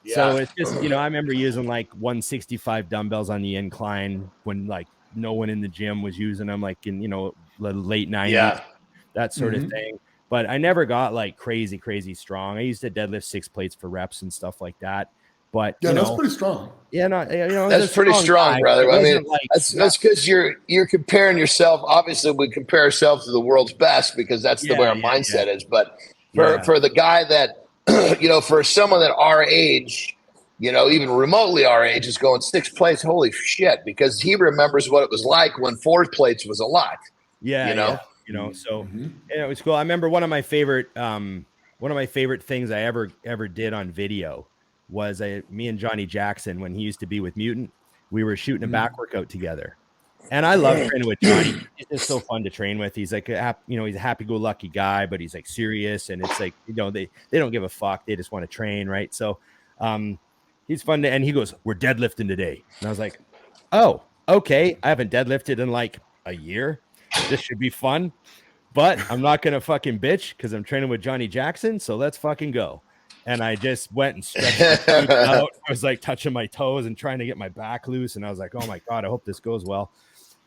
so it's just, I remember using like 165 dumbbells on the incline when like no one in the gym was using them, like in, the late 90s, that sort of thing. But I never got like crazy strong. I used to deadlift 6 plates for reps and stuff like that. But that's pretty strong. Yeah, that's pretty strong, brother. I mean, that's because you're comparing yourself. Obviously, we compare ourselves to the world's best because that's the way our mindset is. But for the guy that, for someone that our age, even remotely our age, is going 6 plates. Holy shit! Because he remembers what it was like when 4 plates was a lot. So it was cool. I remember one of my favorite things I ever did on video was me and Johnny Jackson, when he used to be with Mutant, we were shooting a back workout together. And I love training with Johnny. It's just so fun to train with. He's like, he's a happy-go-lucky guy, but he's like serious. And it's like, they don't give a fuck. They just want to train, right? So he's fun and he goes, we're deadlifting today. And I was like, oh, okay. I haven't deadlifted in like a year. This should be fun, but I'm not going to fucking bitch because I'm training with Johnny Jackson. So let's fucking go. And I just went and stretched out. I was like touching my toes and trying to get my back loose. And I was like, oh my God, I hope this goes well.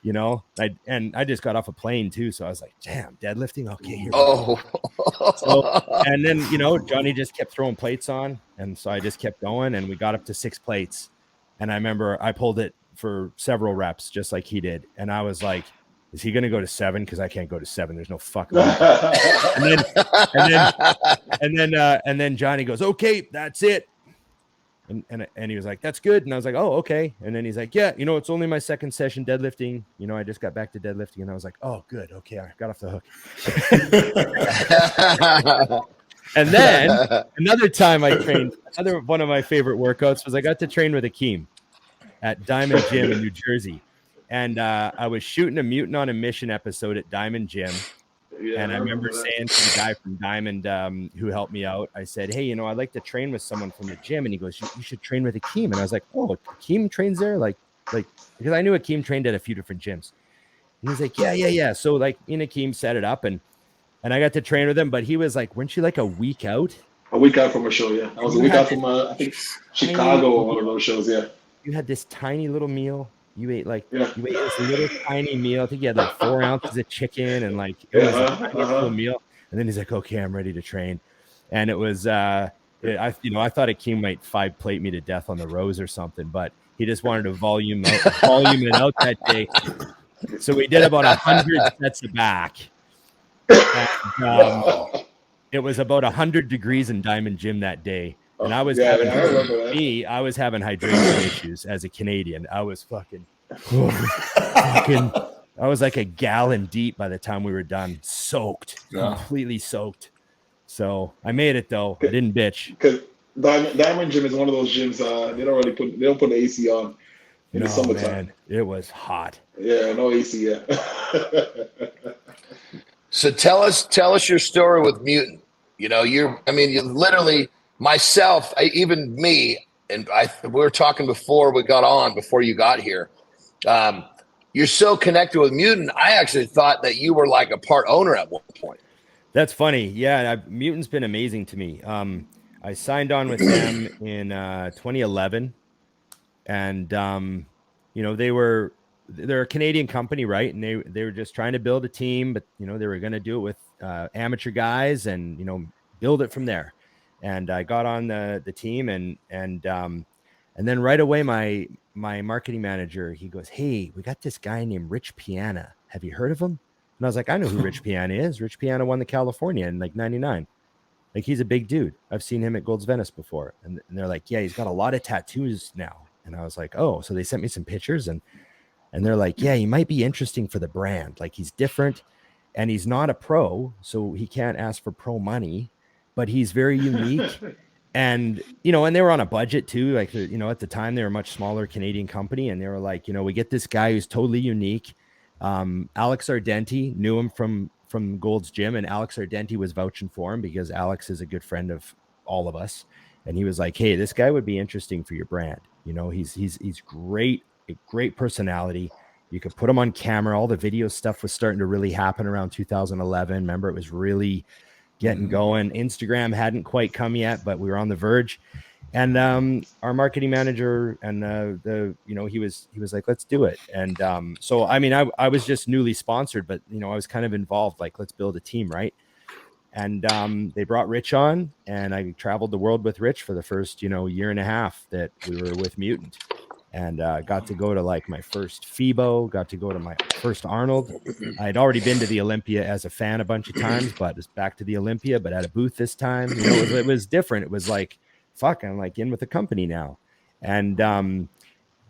I just got off a plane too. So I was like, damn, deadlifting. Okay. Here we go. So, and then, Johnny just kept throwing plates on. And so I just kept going and we got up to 6 plates. And I remember I pulled it for several reps, just like he did. And I was like, is he going to go to 7? Because I can't go to 7. There's no fucking way. And then Johnny goes, okay, that's it. And he was like, that's good. And I was like, oh, okay. And then he's like, yeah, it's only my 2nd session deadlifting. I just got back to deadlifting. And I was like, oh, good. Okay, I got off the hook. And then another time I trained, one of my favorite workouts was I got to train with Akeem at Diamond Gym in New Jersey. And I was shooting a Mutant on a Mission episode at Diamond Gym. And I remember saying to the guy from Diamond who helped me out, I said, hey, I'd like to train with someone from the gym. And he goes, you should train with Akeem. And I was like, oh, Akeem trains there? Like, because I knew Akeem trained at a few different gyms. And he's like, yeah. So like me and Akeem set it up and I got to train with him. But he was like, weren't you like a week out? A week out from a show, yeah. I was a week out from, I think, Chicago or one of those shows, yeah. You had this tiny little meal. You ate this little tiny meal. I think you had like 4 ounces of chicken and like it was a tiny little meal. And then he's like, "Okay, I'm ready to train." And it was, I thought Akeem might 5 plate me to death on the rows or something, but he just wanted to volume it out that day. So we did about 100 sets of back. And, it was about 100 degrees in Diamond Gym that day. And I was having hydration issues as a Canadian. I was I was like a gallon deep by the time we were done, completely soaked. So I made it though. I didn't bitch. Because Diamond Gym is one of those gyms. They don't put the AC on in the summertime. Man, it was hot. Yeah, no AC yet. So tell us your story with Mutant. You literally. Myself, even me, and we were talking before you got here. You're so connected with Mutant. I actually thought that you were like a part owner at one point. That's funny. Yeah, Mutant's been amazing to me. I signed on with them in 2011, and they're a Canadian company, right? And they were just trying to build a team, but they were going to do it with amateur guys and build it from there. and I got on the team, and then right away my marketing manager, he goes, "Hey, we got this guy named Rich Piana. Have you heard of him?" And I was like, "I know who Rich Piana is. Rich Piana won the California in like '99. Like, he's a big dude. I've seen him at Gold's Venice before." And they're like, "Yeah, he's got a lot of tattoos now." And I was like, "Oh." So they sent me some pictures, and they're like, "Yeah, he might be interesting for the brand. Like, he's different, and he's not a pro, so he can't ask for pro money, but he's very unique." And, and they were on a budget too. Like, at the time they were a much smaller Canadian company, and they were like, we get this guy who's totally unique. Alex Ardenti knew him from Gold's Gym, and Alex Ardenti was vouching for him because Alex is a good friend of all of us. And he was like, "Hey, this guy would be interesting for your brand. He's great, a great personality. You could put him on camera." All the video stuff was starting to really happen around 2011. Remember, it was really getting going. Instagram hadn't quite come yet, but we were on the verge. And our marketing manager and he was like, "Let's do it." And so I mean, I was just newly sponsored, but I was kind of involved. Like, let's build a team, right? And they brought Rich on, and I traveled the world with Rich for the first year and a half that we were with Mutant, and got to go to like my first FIBO, got to go to my first Arnold. I had already been to the Olympia as a fan a bunch of times, but it's back to the Olympia, but at a booth this time. It was different. It was like, fuck, I'm like in with the company now. And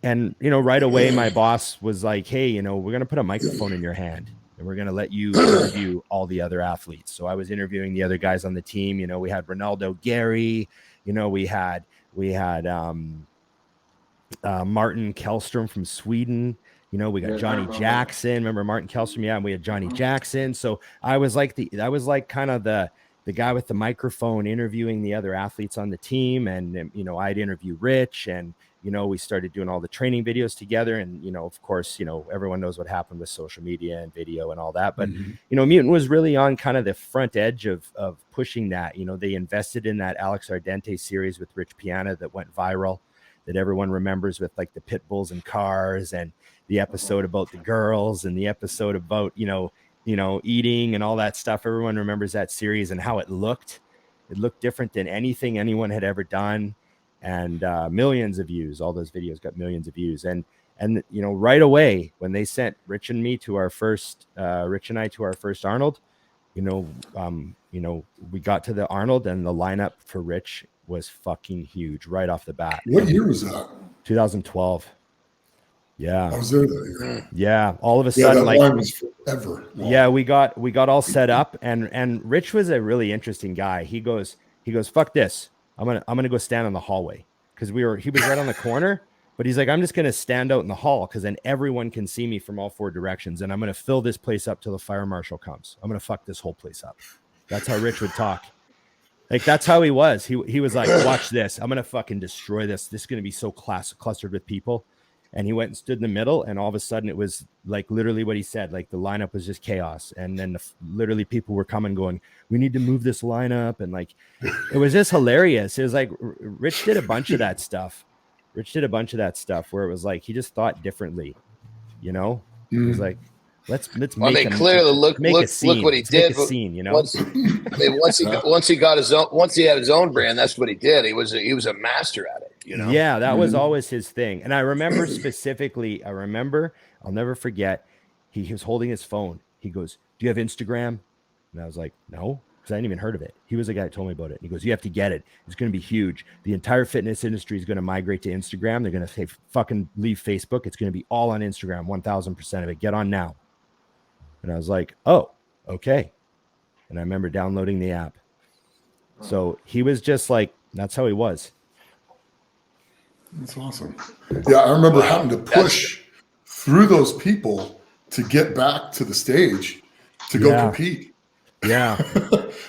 right away my boss was like, "Hey, we're going to put a microphone in your hand, and we're going to let you interview all the other athletes." So I was interviewing the other guys on the team. We had Ronaldo Gary, we had Martin Kellstrom from Sweden. We got Johnny Jackson. Remember Martin Kellstrom? Yeah, and we had Johnny Jackson. So I was like kind of the guy with the microphone interviewing the other athletes on the team. And I'd interview Rich, and we started doing all the training videos together. And of course, everyone knows what happened with social media and video and all that. But Mutant was really on kind of the front edge of pushing that. They invested in that Alex Ardenti series with Rich Piana that went viral, that everyone remembers, with like the pit bulls and cars, and the episode about the girls, and the episode about eating and all that stuff. Everyone remembers that series and how it looked. It looked different than anything anyone had ever done, and millions of views. All those videos got millions of views. And right away when they sent Rich and I to our first Arnold, we got to the Arnold, and the lineup for Rich was fucking huge right off the bat. What year was that? 2012. Yeah, I was there that year. Yeah, all of a sudden, that line was forever long. Yeah, we got all set up, and Rich was a really interesting guy. He goes, "Fuck this! I'm gonna go stand in the hallway," because he was right on the corner, but he's like, "I'm just gonna stand out in the hall because then everyone can see me from all four directions, and I'm gonna fill this place up till the fire marshal comes. I'm gonna fuck this whole place up." That's how Rich would talk. Like, that's how he was. He was like, "Watch this! I'm gonna fucking destroy this. This is gonna be so clustered with people." And he went and stood in the middle, and all of a sudden it was like literally what he said. Like, the lineup was just chaos. And then literally people were coming going, "We need to move this lineup." And like, it was just hilarious. It was like, Rich did a bunch of that stuff. Where it was like, he just thought differently, It was like, let's make a clearly look what he did. Make a scene, Once he had his own brand, that's what he did. He was a master at it. Yeah, that was always his thing. And I remember specifically, I'll never forget, he was holding his phone. He goes, "Do you have Instagram?" And I was like, "No," because I hadn't even heard of it. He was the guy that told me about it. He goes, "You have to get it. It's going to be huge. The entire fitness industry is going to migrate to Instagram. They're going to say, fucking leave Facebook. It's going to be all on Instagram, 1000% of it. Get on now." And I was like, "Oh, okay." And I remember downloading the app. So he was just like, that's how he was. That's awesome. Yeah, I remember having to push through those people to get back to the stage to go compete. Yeah.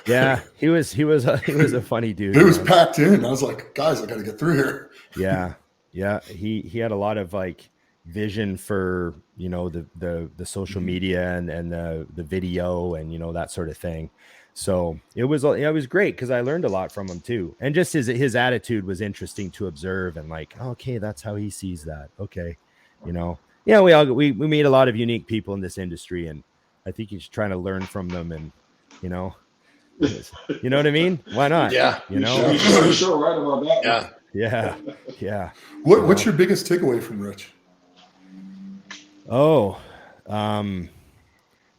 Yeah. He was a funny dude. It was packed in. I was like, "Guys, I got to get through here." Yeah. Yeah. He had a lot of like vision for, the social media and the video and, that sort of thing. So it was great because I learned a lot from him too. And just his attitude was interesting to observe, and like, okay, that's how he sees that. Okay. We meet a lot of unique people in this industry, and I think he's trying to learn from them and, You know what I mean? Why not? Yeah. You know? You're sure right about that. Yeah. Yeah. Yeah. What's your biggest takeaway from Rich? Oh,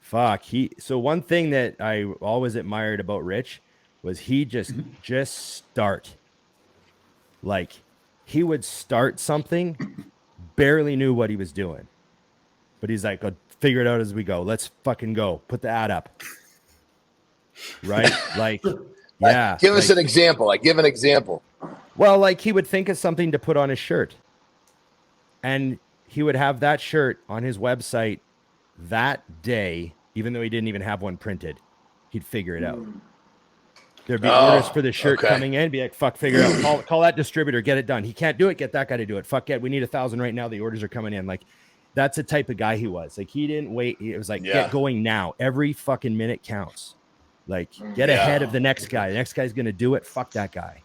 fuck. So one thing that I always admired about Rich was he just start. Like he would start something, barely knew what he was doing. But he's like, figure it out as we go. Let's fucking go. Put the ad up. Right? Like, yeah. Give us an example. Like, give an example. Well, like he would think of something to put on his shirt. And he would have that shirt on his website that day, even though he didn't even have one printed. He'd figure it out. There'd be orders for the shirt coming in. Be like, fuck, figure it out. Call that distributor. Get it done. He can't do it. Get that guy to do it. Fuck it. We need 1,000 right now. The orders are coming in. Like, that's the type of guy he was. Like, he didn't wait. It was like, get going now. Every fucking minute counts. Like, get ahead of the next guy. The next guy's going to do it. Fuck that guy.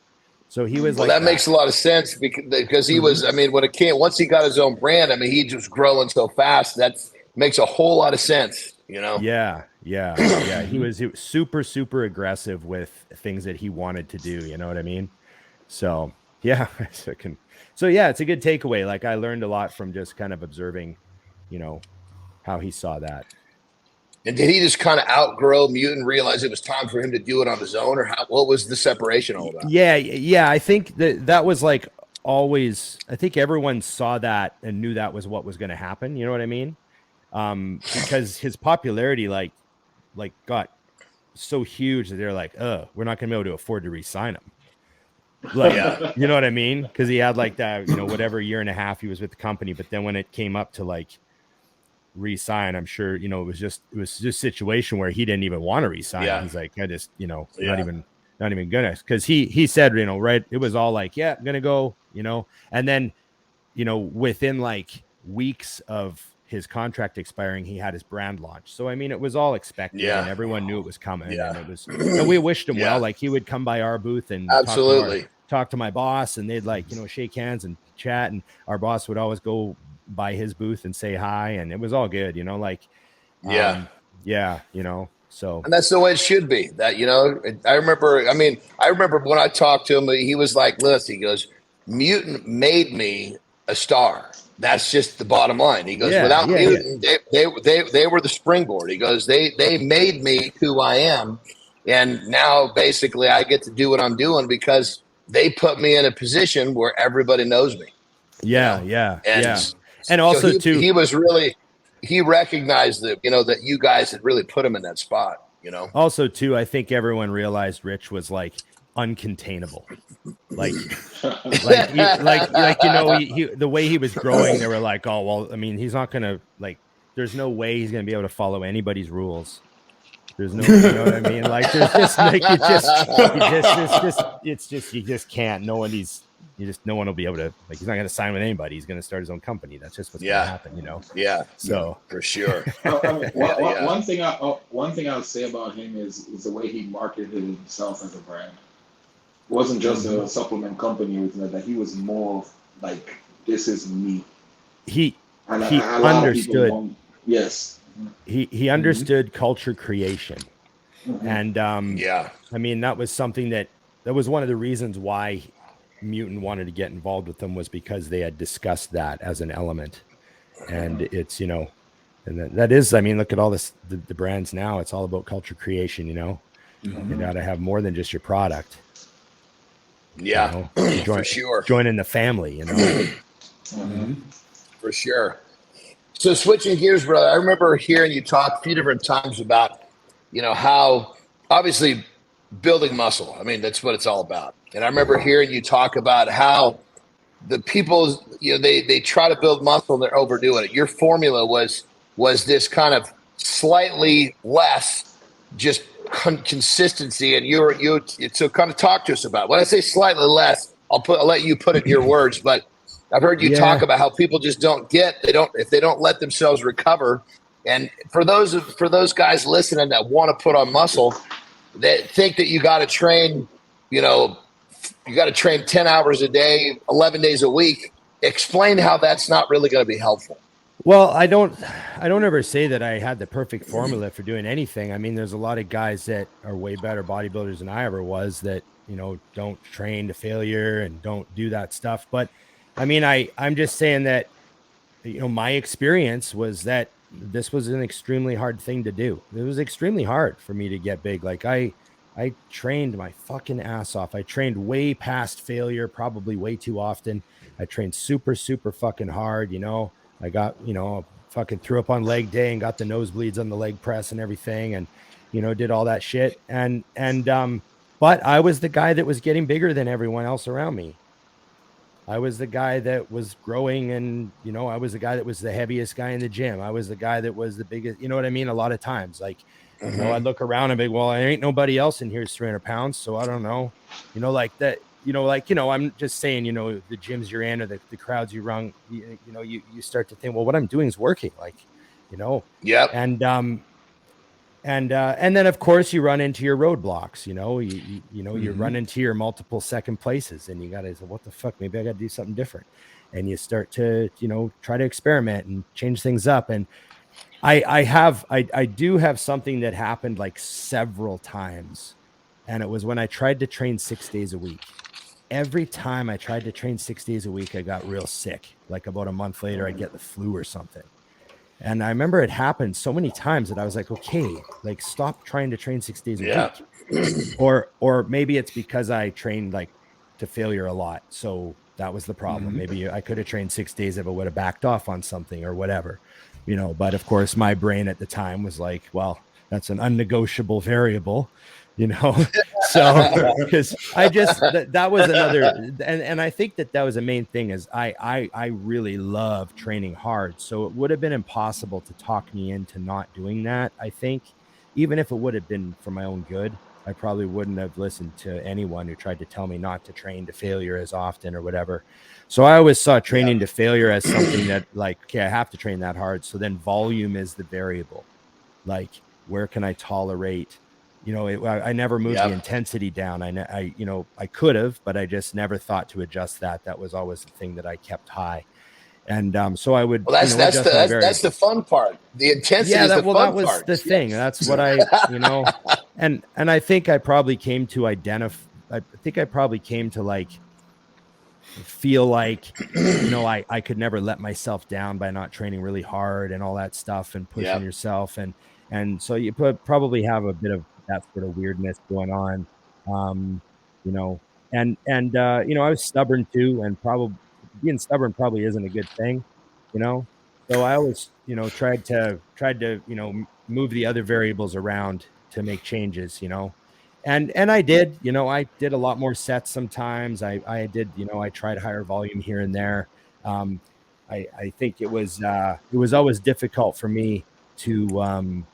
So he was that makes a lot of sense because he was, I mean, once he got his own brand, I mean, he just growing so fast. That makes a whole lot of sense, you know? Yeah. He was super, super aggressive with things that he wanted to do. You know what I mean? So yeah. So yeah, it's a good takeaway. Like I learned a lot from just kind of observing, you know, how he saw that. And did he just kind of outgrow Mutant, realize it was time for him to do it on his own, or what was the separation all about? Yeah. I think that was like always, I think everyone saw that and knew that was what was going to happen. You know what I mean? Because his popularity like got so huge that they're like, we're not going to be able to afford to re-sign him. Like, you know what I mean? Because he had like that, you know, whatever year and a half he was with the company. But then when it came up to like re-sign, I'm sure, you know, it was just a situation where he didn't even want to re-sign. He's like, I just, you know, not even gonna, because he said, you know, right, it was all like, yeah, I'm gonna go, you know, and then, you know, within like weeks of his contract expiring, he had his brand launch. So I mean, it was all expected, and everyone knew it was coming. And it was, and we wished him well. Like he would come by our booth and talk to my boss, and they'd like, you know, shake hands and chat, and our boss would always go by his booth and say hi, and it was all good, you know, like you know, so. And that's the way it should be. That, you know, I remember when I talked to him, he was like, listen, he goes, Mutant made me a star. That's just the bottom line. He goes, without Mutant, they were the springboard. He goes, they made me who I am, and now basically I get to do what I'm doing because they put me in a position where everybody knows me. And also so he was really, he recognized that, you know, that you guys had really put him in that spot, you know. Also too, I think everyone realized Rich was like uncontainable. Like you know, he the way he was growing, they were like, oh well, I mean, he's not gonna, like, there's no way he's gonna be able to follow anybody's rules. There's no, you know what I mean? Like there's just like you just can't. No one will be able to, like, he's not going to sign with anybody. He's going to start his own company. That's just what's going to happen, you know? Yeah. So for sure. One thing I would say about him is the way he marketed himself as a brand. It wasn't just a supplement company or anything like that. He was more like, this is me. He understood. Yes. He understood culture creation. And I mean, that was something that was one of the reasons why Mutant wanted to get involved with them, was because they had discussed that as an element. And it's, you know, and that is, I mean, look at all this, the brands now, it's all about culture creation, you know. You got to have more than just your product. Yeah, you know? For sure. Joining the family, you know. For sure. So switching gears, brother, I remember hearing you talk a few different times about, you know, how obviously building muscle. I mean, that's what it's all about. And I remember hearing you talk about how the people, you know, they try to build muscle and they're overdoing it. Your formula was this kind of slightly less, just consistency. And so kind of talk to us about it. When I say slightly less, I'll let you put it in your words, but I've heard you talk about how people just if they don't let themselves recover. And for those guys listening that want to put on muscle, they think that you got to train, you know, you got to train 10 hours a day, 11 days a week. Explain how that's not really going to be helpful. Well, I don't ever say that I had the perfect formula for doing anything. I mean, there's a lot of guys that are way better bodybuilders than I ever was that, don't train to failure and don't do that stuff. But I mean, I'm just saying that, my experience was that this was an extremely hard thing to do. It was extremely hard for me to get big. Like I trained my fucking ass off. I trained way past failure, probably way too often. I trained super, super fucking hard, I got, fucking threw up on leg day and got the nosebleeds on the leg press and everything. And, did all that shit. But I was the guy that was getting bigger than everyone else around me. I was the guy that was growing and, I was the guy that was the heaviest guy in the gym. I was the guy that was the biggest, you know what I mean? A lot of times, like, I look around and be, well, there ain't nobody else in here is 300 pounds. So I don't know, like that, I'm just saying, the gyms you're in or the crowds you run, you start to think, well, what I'm doing is working, like, Yep. And then of course you run into your roadblocks, you run into your multiple second places and you got to say, what the fuck, maybe I got to do something different. And you start to, try to experiment and change things up. And I do have something that happened like several times. And it was when I tried to train 6 days a week. Every time I tried to train 6 days a week, I got real sick. Like about a month later, I'd get the flu or something. And I remember it happened so many times that I was like, okay, like stop trying to train 6 days a week. Or maybe it's because I trained like to failure a lot. So that was the problem. Maybe I could have trained 6 days if I would have backed off on something or whatever, but of course my brain at the time was like, well, that's an unnegotiable variable, so because I just that was another, and I think that was a main thing is I really love training hard, so it would have been impossible to talk me into not doing that. I think even if it would have been for my own good, I probably wouldn't have listened to anyone who tried to tell me not to train to failure as often or whatever. So I always saw training to failure as something that like, okay, I have to train that hard. So then volume is the variable. Like, where can I tolerate? I never moved the intensity down. I could have, but I just never thought to adjust that. That was always the thing that I kept high. And so I would. Well, that's the fun part. The intensity. Yeah, is the fun that was part. the thing. That's what I, and I think I probably came to identify. I think I probably came to like feel like, I could never let myself down by not training really hard and all that stuff and pushing yourself. And so you probably have a bit of that sort of weirdness going on, I was stubborn too, and probably being stubborn probably isn't a good thing, so I always, tried to, move the other variables around to make changes, and I did, I did a lot more sets sometimes. I did, I tried higher volume here and there. I think it was always difficult for me to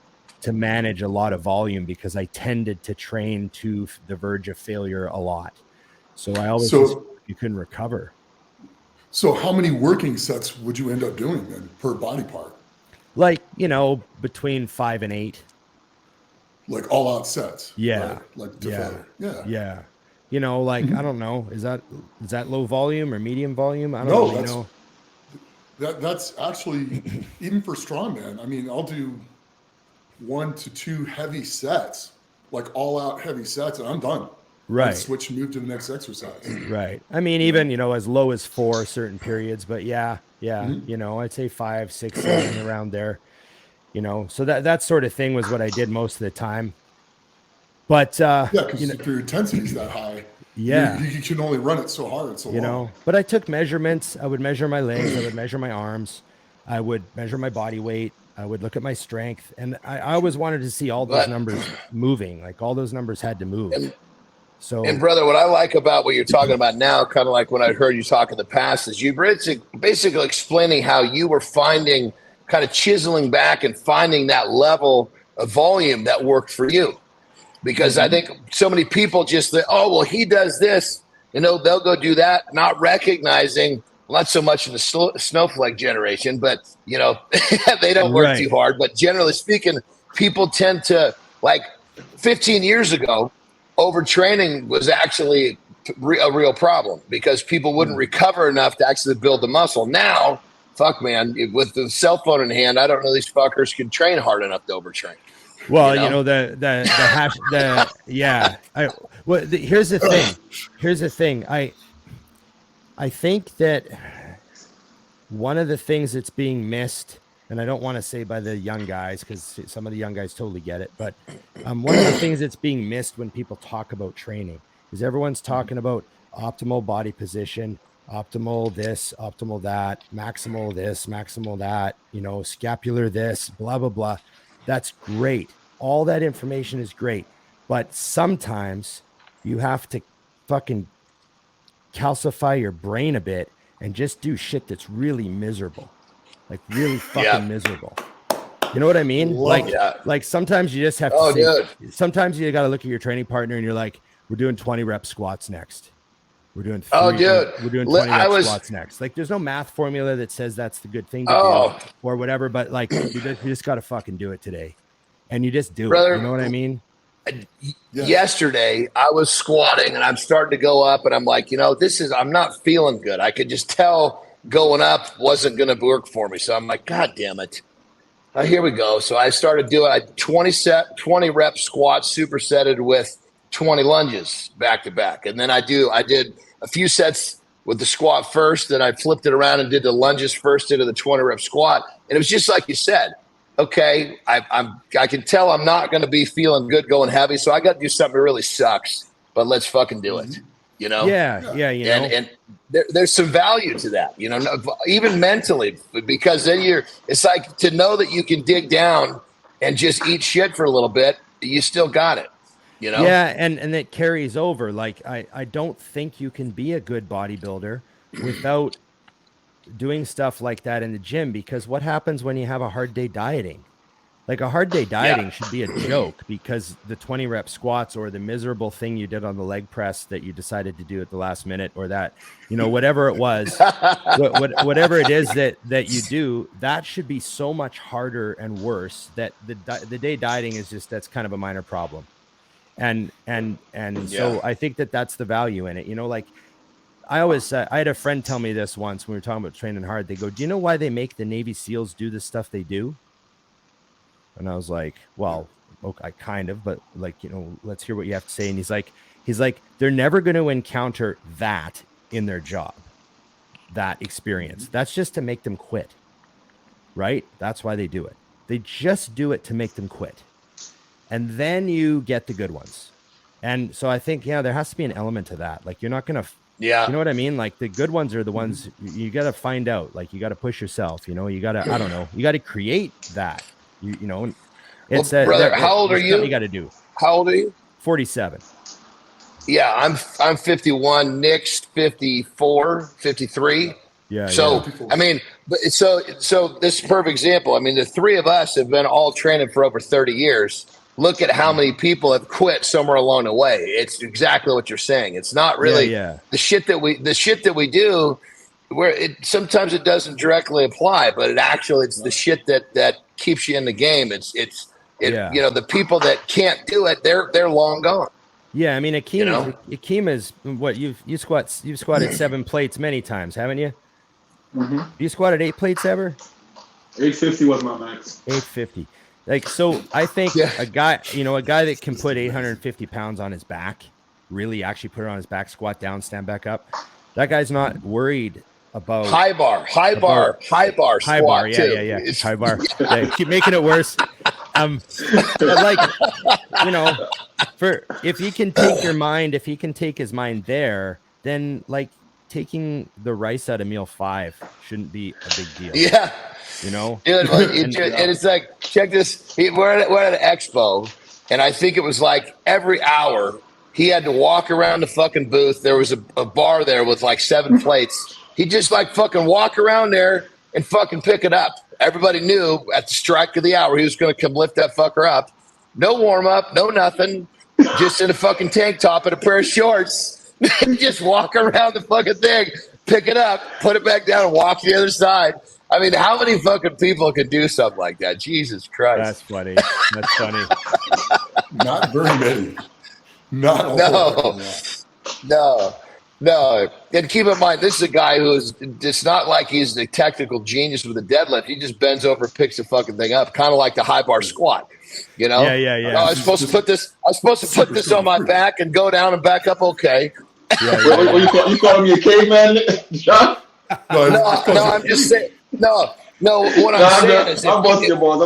manage a lot of volume because I tended to train to the verge of failure a lot. So I always you couldn't recover. So how many working sets would you end up doing then per body part? Like, between 5 and 8. Like all out sets. Yeah. Right? Like to failure. Yeah. Yeah. Like, I don't know. Is that low volume or medium volume? I don't really know. That's actually, even for strongman, I mean, I'll do 1 to 2 heavy sets, like all out heavy sets, and I'm done. Right. I'd switch and move to the next exercise. Right. I mean, even, as low as 4 certain periods, but yeah. I'd say 5, 6, 7 around there, so that sort of thing was what I did most of the time. But, because if your intensity is that high, you can only run it so hard, so long. But I took measurements. I would measure my legs. I would measure my arms. I would measure my body weight. I would look at my strength, and I always wanted to see all those numbers moving. Like all those numbers had to move. And brother, what I like about what you're talking about now, kind of like when I heard you talk in the past, is you basically explaining how you were finding, kind of chiseling back and finding that level of volume that worked for you. Because I think so many people just think, oh, well, he does this, they'll go do that, not recognizing, not so much in the snowflake generation, but, they don't work too hard. But generally speaking, people tend to, like 15 years ago, overtraining was actually a real problem because people wouldn't recover enough to actually build the muscle. Now, fuck, man, with the cell phone in hand, I don't know these fuckers can train hard enough to overtrain. Well, the hash yeah. Here's the thing. I think that one of the things that's being missed, and I don't want to say by the young guys, because some of the young guys totally get it, but one of the things that's being missed when people talk about training is everyone's talking about optimal body position, optimal this, optimal that, maximal this, maximal that, scapular this, blah, blah, blah. That's great. All that information is great. But sometimes you have to fucking calcify your brain a bit and just do shit that's really miserable, like really fucking miserable. You know what I mean? Like sometimes you just have to sometimes you got to look at your training partner and you're like, we're doing 20 rep squats next. We're doing 20 rep squats next. Like there's no math formula that says that's the good thing to do or whatever, but like you just got to fucking do it today. And you just do it. You know what I mean? Yesterday I was squatting and I'm starting to go up and I'm like, I'm not feeling good. I could just tell going up wasn't going to work for me. So I'm like, God damn it. Here we go. So I started doing 20 rep squats supersetted with 20 lunges back to back. And then I did a few sets with the squat first, then I flipped it around and did the lunges first into the 20 rep squat. And it was just like you said. Okay, I can tell I'm not going to be feeling good going heavy, so I got to do something that really sucks. But let's fucking do it, Yeah. And there's some value to that, even mentally, because then it's like to know that you can dig down and just eat shit for a little bit. You still got it, Yeah, and it carries over. Like I don't think you can be a good bodybuilder without doing stuff like that in the gym, because what happens when you have a hard day dieting? Like a hard day dieting should be a joke, because the 20 rep squats or the miserable thing you did on the leg press that you decided to do at the last minute, or that, whatever it was, whatever it is that you do, that should be so much harder and worse that the day dieting is just, that's kind of a minor problem. And so I think that's the value in it. Like I always I had a friend tell me this once when we were talking about training hard. They go, do you know why they make the Navy SEALs do the stuff they do? And I was like, well, okay, kind of, but like, let's hear what you have to say. And he's like, they're never going to encounter that in their job, that experience. That's just to make them quit, right? That's why they do it. They just do it to make them quit. And then you get the good ones. And so I think, there has to be an element to that. Like you're not going to, you know what I mean? Like the good ones are the ones you got to find out. Like you got to push yourself, you got to, I don't know, you got to create that, it's brother, how old are you? You got to do. How old are you? 47. Yeah, I'm 51, Nick's 54, 53. Yeah. So, I mean, so this is a perfect example. I mean, the three of us have been all training for over 30 years. Look at how many people have quit somewhere along the way. It's exactly what you're saying. It's not really the shit that we do where sometimes it doesn't directly apply, but it's the shit that keeps you in the game. It's the people that can't do it, they're long gone. Yeah, I mean, Akeem is what you've squatted 7 plates many times, haven't you? Mm-hmm. You squatted 8 plates ever? 850 was my max. 850. Like, so I think a guy that can put 850 pounds on his back, really actually put it on his back, squat down, stand back up. That guy's not worried about high bar squat. Yeah. High bar. Yeah, keep making it worse. But like, if he can take his mind there, then like taking the rice out of meal 5 shouldn't be a big deal. Yeah. Dude, and it's like, check this. We're at an expo, and I think it was like every hour he had to walk around the fucking booth. There was a bar there with like 7 plates. He'd just like fucking walk around there and fucking pick it up. Everybody knew at the strike of the hour he was going to come lift that fucker up. No warm up, no nothing. Just in a fucking tank top and a pair of shorts. And just walk around the fucking thing, pick it up, put it back down, and walk the other side. I mean, how many fucking people can do something like that? Jesus Christ. That's funny. Not very many. Not a No. No, and keep in mind, this is a guy who's, it's not like he's the technical genius with a deadlift. He just bends over and picks the fucking thing up, kind of like the high bar squat, you know? Yeah. Oh, I was supposed to put this on my back and go down and back up. Okay. You call me a caveman, John? No, I'm just saying. No, what I'm saying is, I'm busting your balls.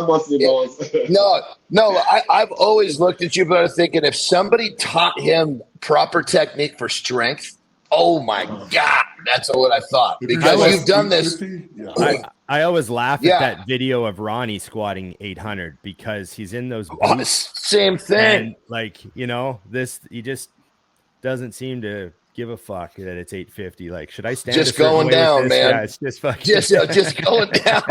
No, I've always looked at you, but I'm thinking if somebody taught him proper technique for strength, oh my God, that's what I thought. Because you've done this. I always laugh at that video of Ronnie squatting 800 because he's in those boots. Same thing. And like, you know, he just doesn't seem to give a fuck that it's 850. Like, should I stand just going down, man? Yeah, it's just fucking just going down.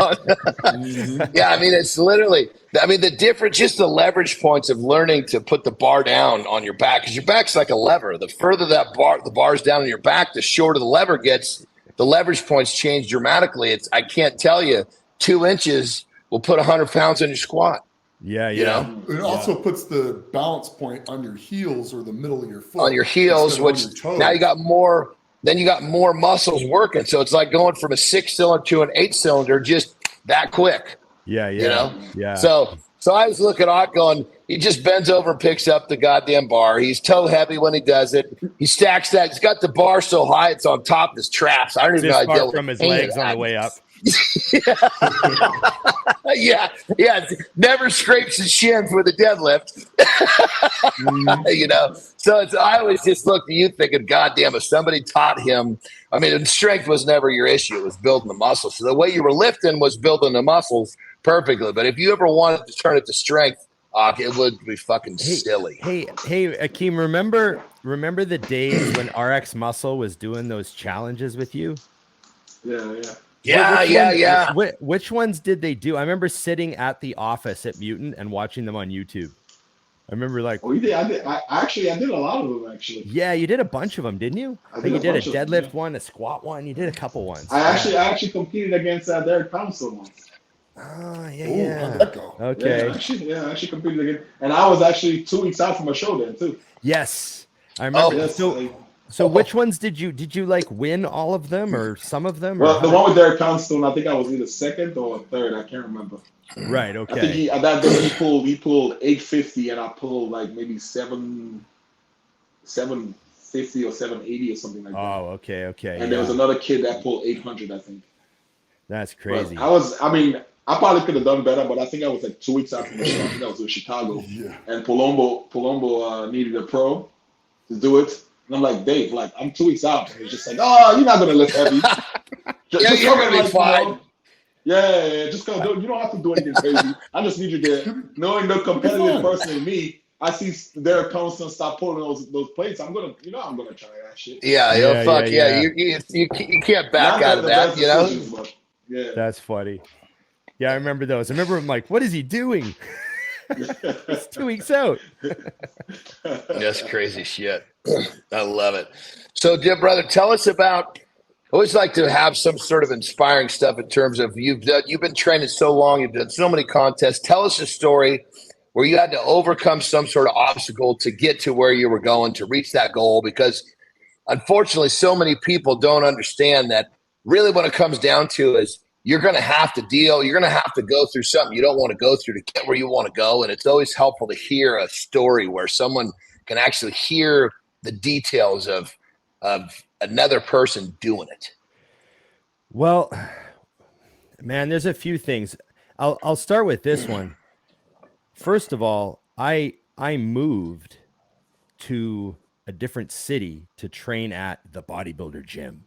Yeah, I mean, it's literally, I mean, the difference, just the leverage points of learning to put the bar down on your back, because your back's like a lever. The further the bar's down on your back, the shorter the lever gets. The leverage points change dramatically. I can't tell you, 2 inches will put 100 pounds on your squat. Yeah. You know? It also puts the balance point on your heels or the middle of your foot. On your heels, which now you got more. Then you got more muscles working. So it's like going from a 6-cylinder to an 8-cylinder just that quick. Yeah. You know? Yeah. So I was looking at going, he just bends over and picks up the goddamn bar. He's toe heavy when he does it. He stacks that. He's got the bar so high it's on top of his traps. I don't even know how to deal with from his legs on the way up. Yeah. Never scrapes his shins with a deadlift. You know, so I always just look at you thinking, God damn, if somebody taught him, I mean, strength was never your issue. It was building the muscles. So the way you were lifting was building the muscles perfectly. But if you ever wanted to turn it to strength, it would be fucking silly. Hey, Akeem, remember the days when RX Muscle was doing those challenges with you? Yeah. Which ones did they do? I remember sitting at the office at Mutant and watching them on YouTube. I remember like, oh, you did. I did a lot of them actually. Yeah, you did a bunch of them, didn't you? I think you did a deadlift them, one, a squat one. You did a couple ones. I actually competed against Derek Thompson once. Oh, yeah. How'd that go? Okay. Yeah, I actually competed again, and I was actually 2 weeks out from a show then too. Yes, I remember. Yes, so which ones did you like win all of them or some of them? Well, the one with Derek Thompson, I think I was either second or third. I can't remember. Right. Okay. I think he pulled 850, and I pulled like maybe 750 or 780 or something like that. Oh, okay. And there was another kid that pulled 800, I think. That's crazy. But I probably could have done better, but I think I was like 2 weeks out from the show. I think I was in Chicago. Yeah. And Palombo needed a pro to do it. And I'm like, Dave, like, I'm 2 weeks out. And he's just like, oh, you're not going to lift heavy. You're going to be fine. Just go. You don't have to do anything crazy. I just need you to, knowing the competitive person in me, I see Derek Thompson stop pulling those plates. I'm gonna try that shit. Yeah. You can't back out of that, you know? Yeah. That's funny. Yeah, I remember those. I remember I'm like, what is he doing? It's 2 weeks out. That's crazy shit. I love it. So, dear brother, tell us about. I always like to have some sort of inspiring stuff in terms of you've been training so long, you've done so many contests. Tell us a story where you had to overcome some sort of obstacle to get to where you were going to reach that goal, because unfortunately so many people don't understand that really what it comes down to is you're going to have to go through something you don't want to go through to get where you want to go. And it's always helpful to hear a story where someone can actually hear the details of another person doing it. Well, man, there's a few things. I'll start with this one. First of all, I moved to a different city to train at the bodybuilder gym.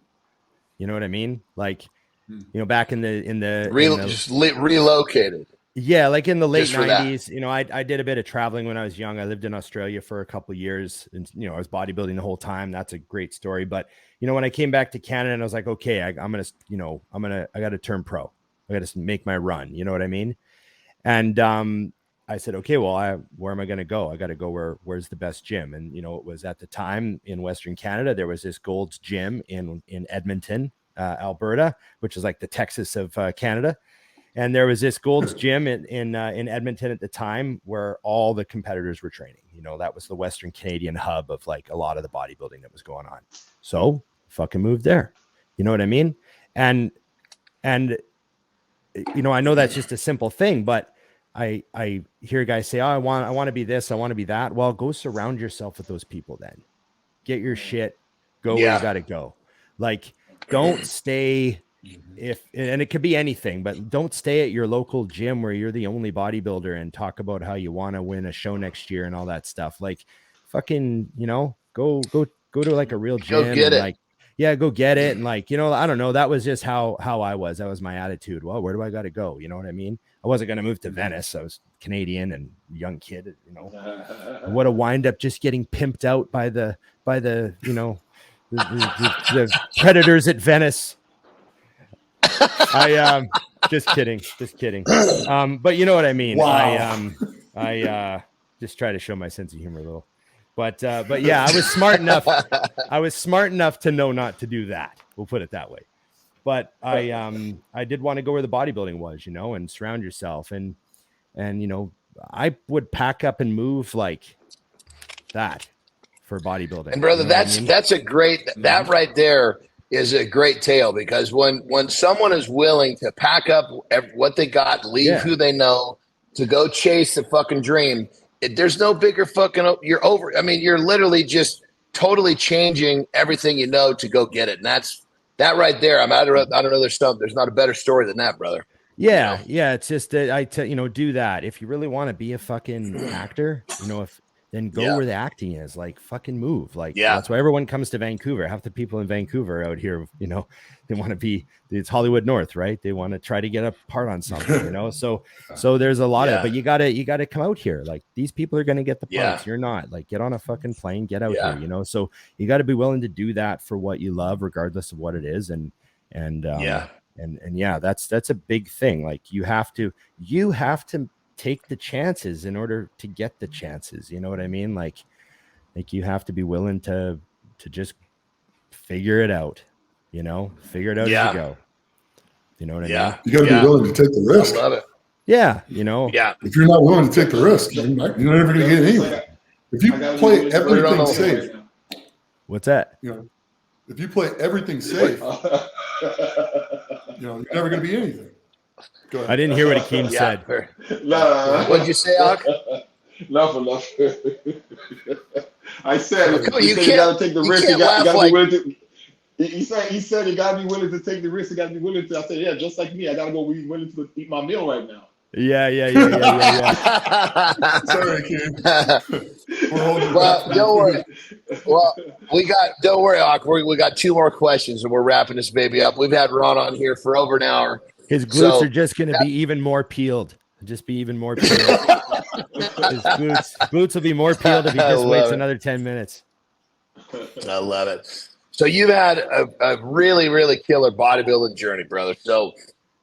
You know what I mean? Like, you know, back in the relocated. Yeah, like in the late 90s, you know, I did a bit of traveling when I was young. I lived in Australia for a couple of years, and you know, I was bodybuilding the whole time. That's a great story. But you know, when I came back to Canada, and I was like, okay, I got to turn pro. I got to make my run. You know what I mean? And I said, okay, well, where am I going to go? I got to go where's the best gym? And you know, it was at the time in Western Canada, there was this Gold's Gym in Edmonton, Alberta, which is like the Texas of Canada. And there was this Gold's Gym in Edmonton at the time where all the competitors were training. You know, that was the Western Canadian hub of like a lot of the bodybuilding that was going on. So fucking moved there. You know what I mean? And you know, I know that's just a simple thing, but I hear guys say, "Oh, I want to be this, I want to be that." Well, go surround yourself with those people then. Get your shit, go where you got to go. Like, don't stay and it could be anything, but don't stay at your local gym where you're the only bodybuilder and talk about how you want to win a show next year and all that stuff. Like, fucking, you know, go to like a real gym. Go get it. Like, yeah, go get it. And like, you know, I don't know. That was just how I was. That was my attitude. Well, where do I got to go? You know what I mean? I wasn't going to move to Venice. I was Canadian and young kid, you know. I would have wind up just getting pimped out by the you know, the predators at Venice. I just kidding. But you know what I mean. Wow. I just try to show my sense of humor a little. But yeah, I was smart enough to know not to do that. We'll put it that way. But I did want to go where the bodybuilding was, you know, and surround yourself and you know, I would pack up and move like that for bodybuilding. And brother, you know that's a great, that right there is a great tale, because when someone is willing to pack up what they got, leave who they know to go chase the fucking dream, there's no bigger fucking, you're over. I mean, you're literally just totally changing everything you know to go get it. And that right there. I don't know. There's not a better story than that, brother. Yeah. You know? Yeah. It's just that you know, do that. If you really want to be a fucking actor, you know, then go where the acting is. Like, fucking move. Like, that's why everyone comes to Vancouver. Half the people in Vancouver out here, you know, they want to be, it's Hollywood North, right? They want to try to get a part on something, you know? So there's a lot of, but you gotta come out here. Like, these people are going to get the parts. You're not. Like, get on a fucking plane, get out here, you know? So you got to be willing to do that for what you love, regardless of what it is. And yeah, that's a big thing. Like, you have to take the chances in order to get the chances. You know what I mean? Like you have to be willing to just figure it out, you know, figure it out as you go. You know what I mean? You got to be willing to take the risk. I love it. Yeah. You know, if you're not willing to take the risk, you're never going to get anywhere. If you play everything safe. What's that? You know, if you play everything safe, you know, you're never going to be anything. Go ahead. I didn't hear what Akeem said. What'd you say, Ak? Nothing. I said, you got to take the risk. You got to like... be willing to. He said you got to be willing to take the risk. You got to be willing to. I said, yeah, just like me. I got to be willing to eat my meal right now. Yeah. Sorry, Akeem. Well, don't worry. Well, don't worry, Ak. We got 2 more questions and we're wrapping this baby up. We've had Ron on here for over an hour. His glutes are just going to be even more peeled. Just be even more peeled. His glutes will be more peeled if he just waits another 10 minutes. I love it. So you've had a really, really killer bodybuilding journey, brother. So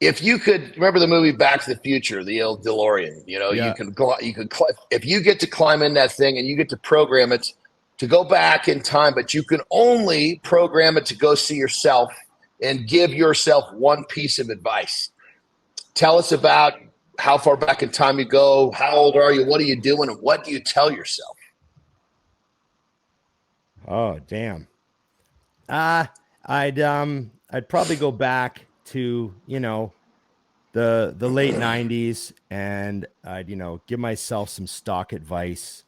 if you could remember the movie Back to the Future, the old DeLorean, you know, you can go, if you get to climb in that thing and you get to program it to go back in time, but you can only program it to go see yourself and give yourself one piece of advice. Tell us about how far back in time you go. How old are you? What are you doing? And what do you tell yourself? Oh, damn. I'd probably go back to, you know, the late 90s, and I'd, you know, give myself some stock advice.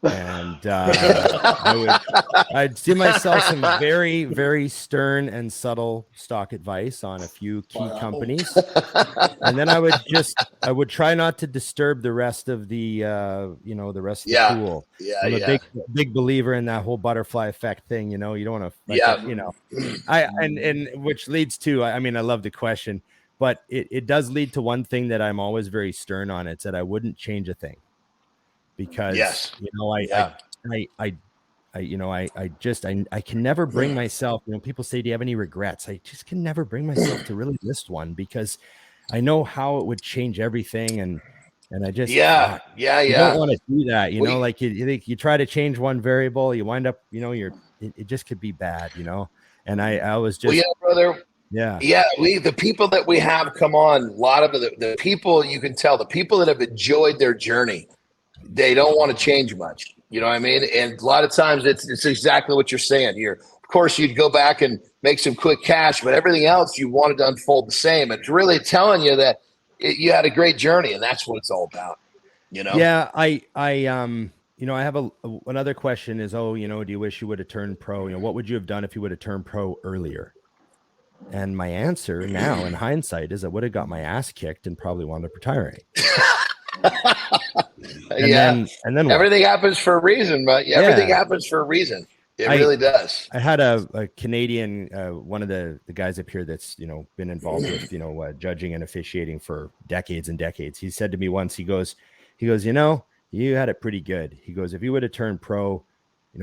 And I'd give myself some very, very stern and subtle stock advice on a few key companies. And then I would try not to disturb the rest of the the pool. I'm a big believer in that whole butterfly effect thing. You know, you don't want to, you know, and which leads to, I mean, I love the question, but it does lead to one thing that I'm always very stern on. It's that I wouldn't change a thing. Because you know, I can never bring myself, you know, people say, do you have any regrets? I just can never bring myself to really list one, because I know how it would change everything. And I just, you don't want to do that. You know, like you try to change one variable, you wind up, you know, it just could be bad, you know? And I was just, brother, Yeah. The people that we have come on, a lot of the people, you can tell the people that have enjoyed their journey, they don't want to change much. You know what I mean? And a lot of times it's exactly what you're saying here. Of course, you'd go back and make some quick cash, but everything else you wanted to unfold the same. It's really telling you that you had a great journey, and that's what it's all about. You know? Yeah, I have another question is, do you wish you would have turned pro? What would you have done if you would have turned pro earlier? And my answer now in hindsight is I would have got my ass kicked and probably wound up retiring. And then what? Everything happens for a reason, but everything happens for a reason. It really does. I had a Canadian, one of the guys up here that's, been involved with, judging and officiating for decades and decades. He said to me once, he goes, you had it pretty good. He goes, if you would have turned pro,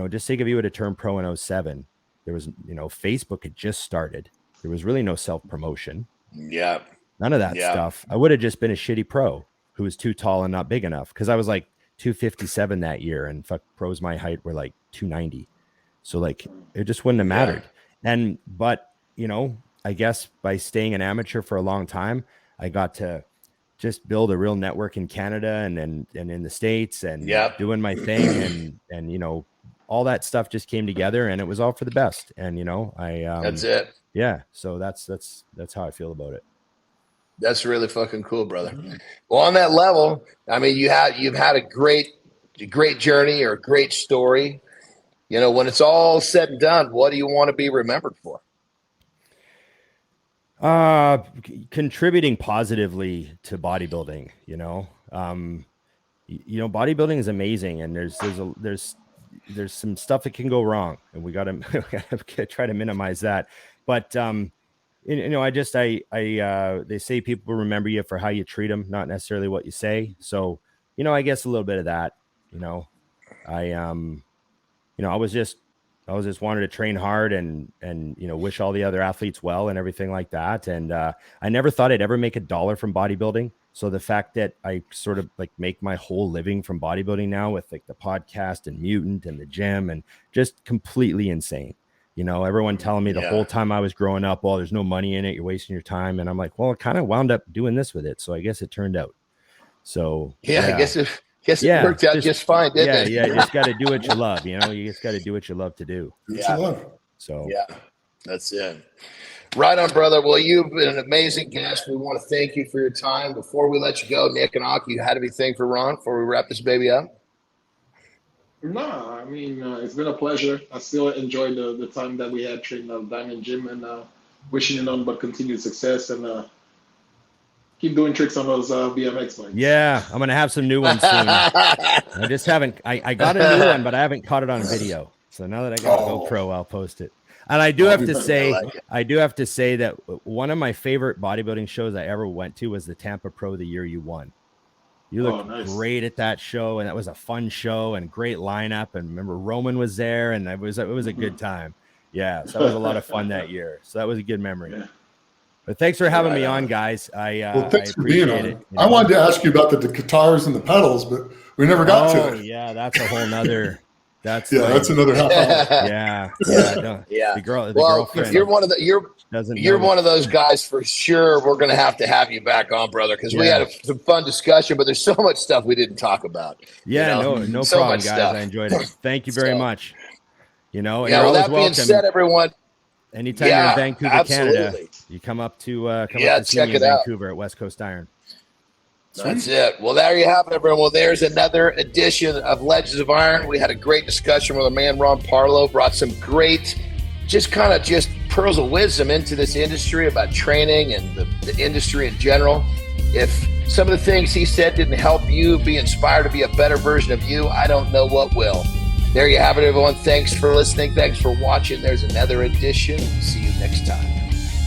just think if you would have turned pro in 2007, there was, Facebook had just started. There was really no self-promotion. Yeah. None of that stuff. I would have just been a shitty pro who was too tall and not big enough. Because I was like 257 that year, and pros my height were like 290. So like it just wouldn't have mattered. But I guess by staying an amateur for a long time, I got to just build a real network in Canada and in the States and doing my thing and all that stuff just came together and it was all for the best. And that's it. Yeah. So that's how I feel about it. That's really fucking cool, brother. Well, on that level, I mean, you've had a great journey or a great story. When it's all said and done, what do you want to be remembered for? Contributing positively to bodybuilding. Bodybuilding is amazing, and there's some stuff that can go wrong, and we gotta try to minimize that. But they say people remember you for how you treat them, not necessarily what you say. So, I guess a little bit of that. I was just wanted to train hard and wish all the other athletes well and everything like that. And I never thought I'd ever make $1 from bodybuilding. So the fact that I sort of like make my whole living from bodybuilding now with like the podcast and Mutant and the gym and just completely insane. Everyone telling me the whole time I was growing up, well, there's no money in it, you're wasting your time. And I'm like, well, I kind of wound up doing this with it. So I guess it turned out. So I guess it worked out just fine, didn't it? Yeah, you just got to do what you love. You just got to do what you love to do. So that's it. Right on, brother. Well, you've been an amazing guest. We want to thank you for your time. Before we let you go, Nick and Aki, you had anything for Ron before we wrap this baby up? No, I mean, it's been a pleasure. I still enjoy the time that we had training at Diamond Gym and wishing you nothing but continued success and keep doing tricks on those BMX bikes. Yeah, I'm going to have some new ones soon. I just haven't, I got a new one, but I haven't caught it on video. So now that I got a GoPro, I'll post it. And I do have to say that one of my favorite bodybuilding shows I ever went to was the Tampa Pro the year you won. You looked great at that show, and that was a fun show and great lineup. And remember, Roman was there, and it was a good time. Yeah, so that was a lot of fun that year. So that was a good memory. Yeah. But thanks for having me on, guys. Thanks for being on. It. I wanted to ask you about the guitars and the pedals, but we never got to it. Yeah, that's a whole nother. That's another half hour. Yeah. The girlfriend. You're one of those guys for sure. We're going to have you back on, brother, because we had some fun discussion, but there's so much stuff we didn't talk about. Yeah, no so problem, guys. Stuff. I enjoyed it. Thank you very much. You're always that being welcome. Said, everyone. Anytime you're in Vancouver, Canada, you come up to see me in Vancouver at West Coast Iron. That's it. Well, there you have it, everyone. Well, there's another edition of Legends of Iron. We had a great discussion with our man, Ron Partlow. Brought some great, just pearls of wisdom into this industry about training and the industry in general. If some of the things he said didn't help you be inspired to be a better version of you, I don't know what will. There you have it, everyone. Thanks for listening. Thanks for watching. There's another edition. See you next time.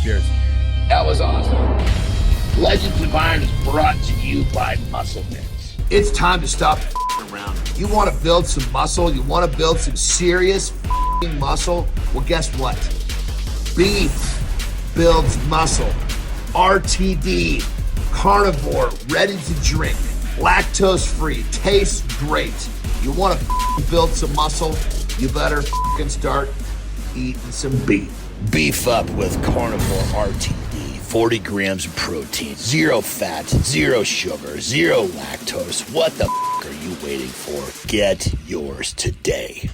Cheers. That was awesome. Legends of Iron is brought to you by Muscle Mix. It's time to stop around. You want to build some muscle? You want to build some serious muscle? Well, guess what? Beef builds muscle. RTD, carnivore, ready to drink, lactose free, tastes great. You want to build some muscle? You better start eating some beef. Beef up with Carnivore RTD. 40 grams of protein, 0 fat, 0 sugar, 0 lactose. What the f*** are you waiting for? Get yours today.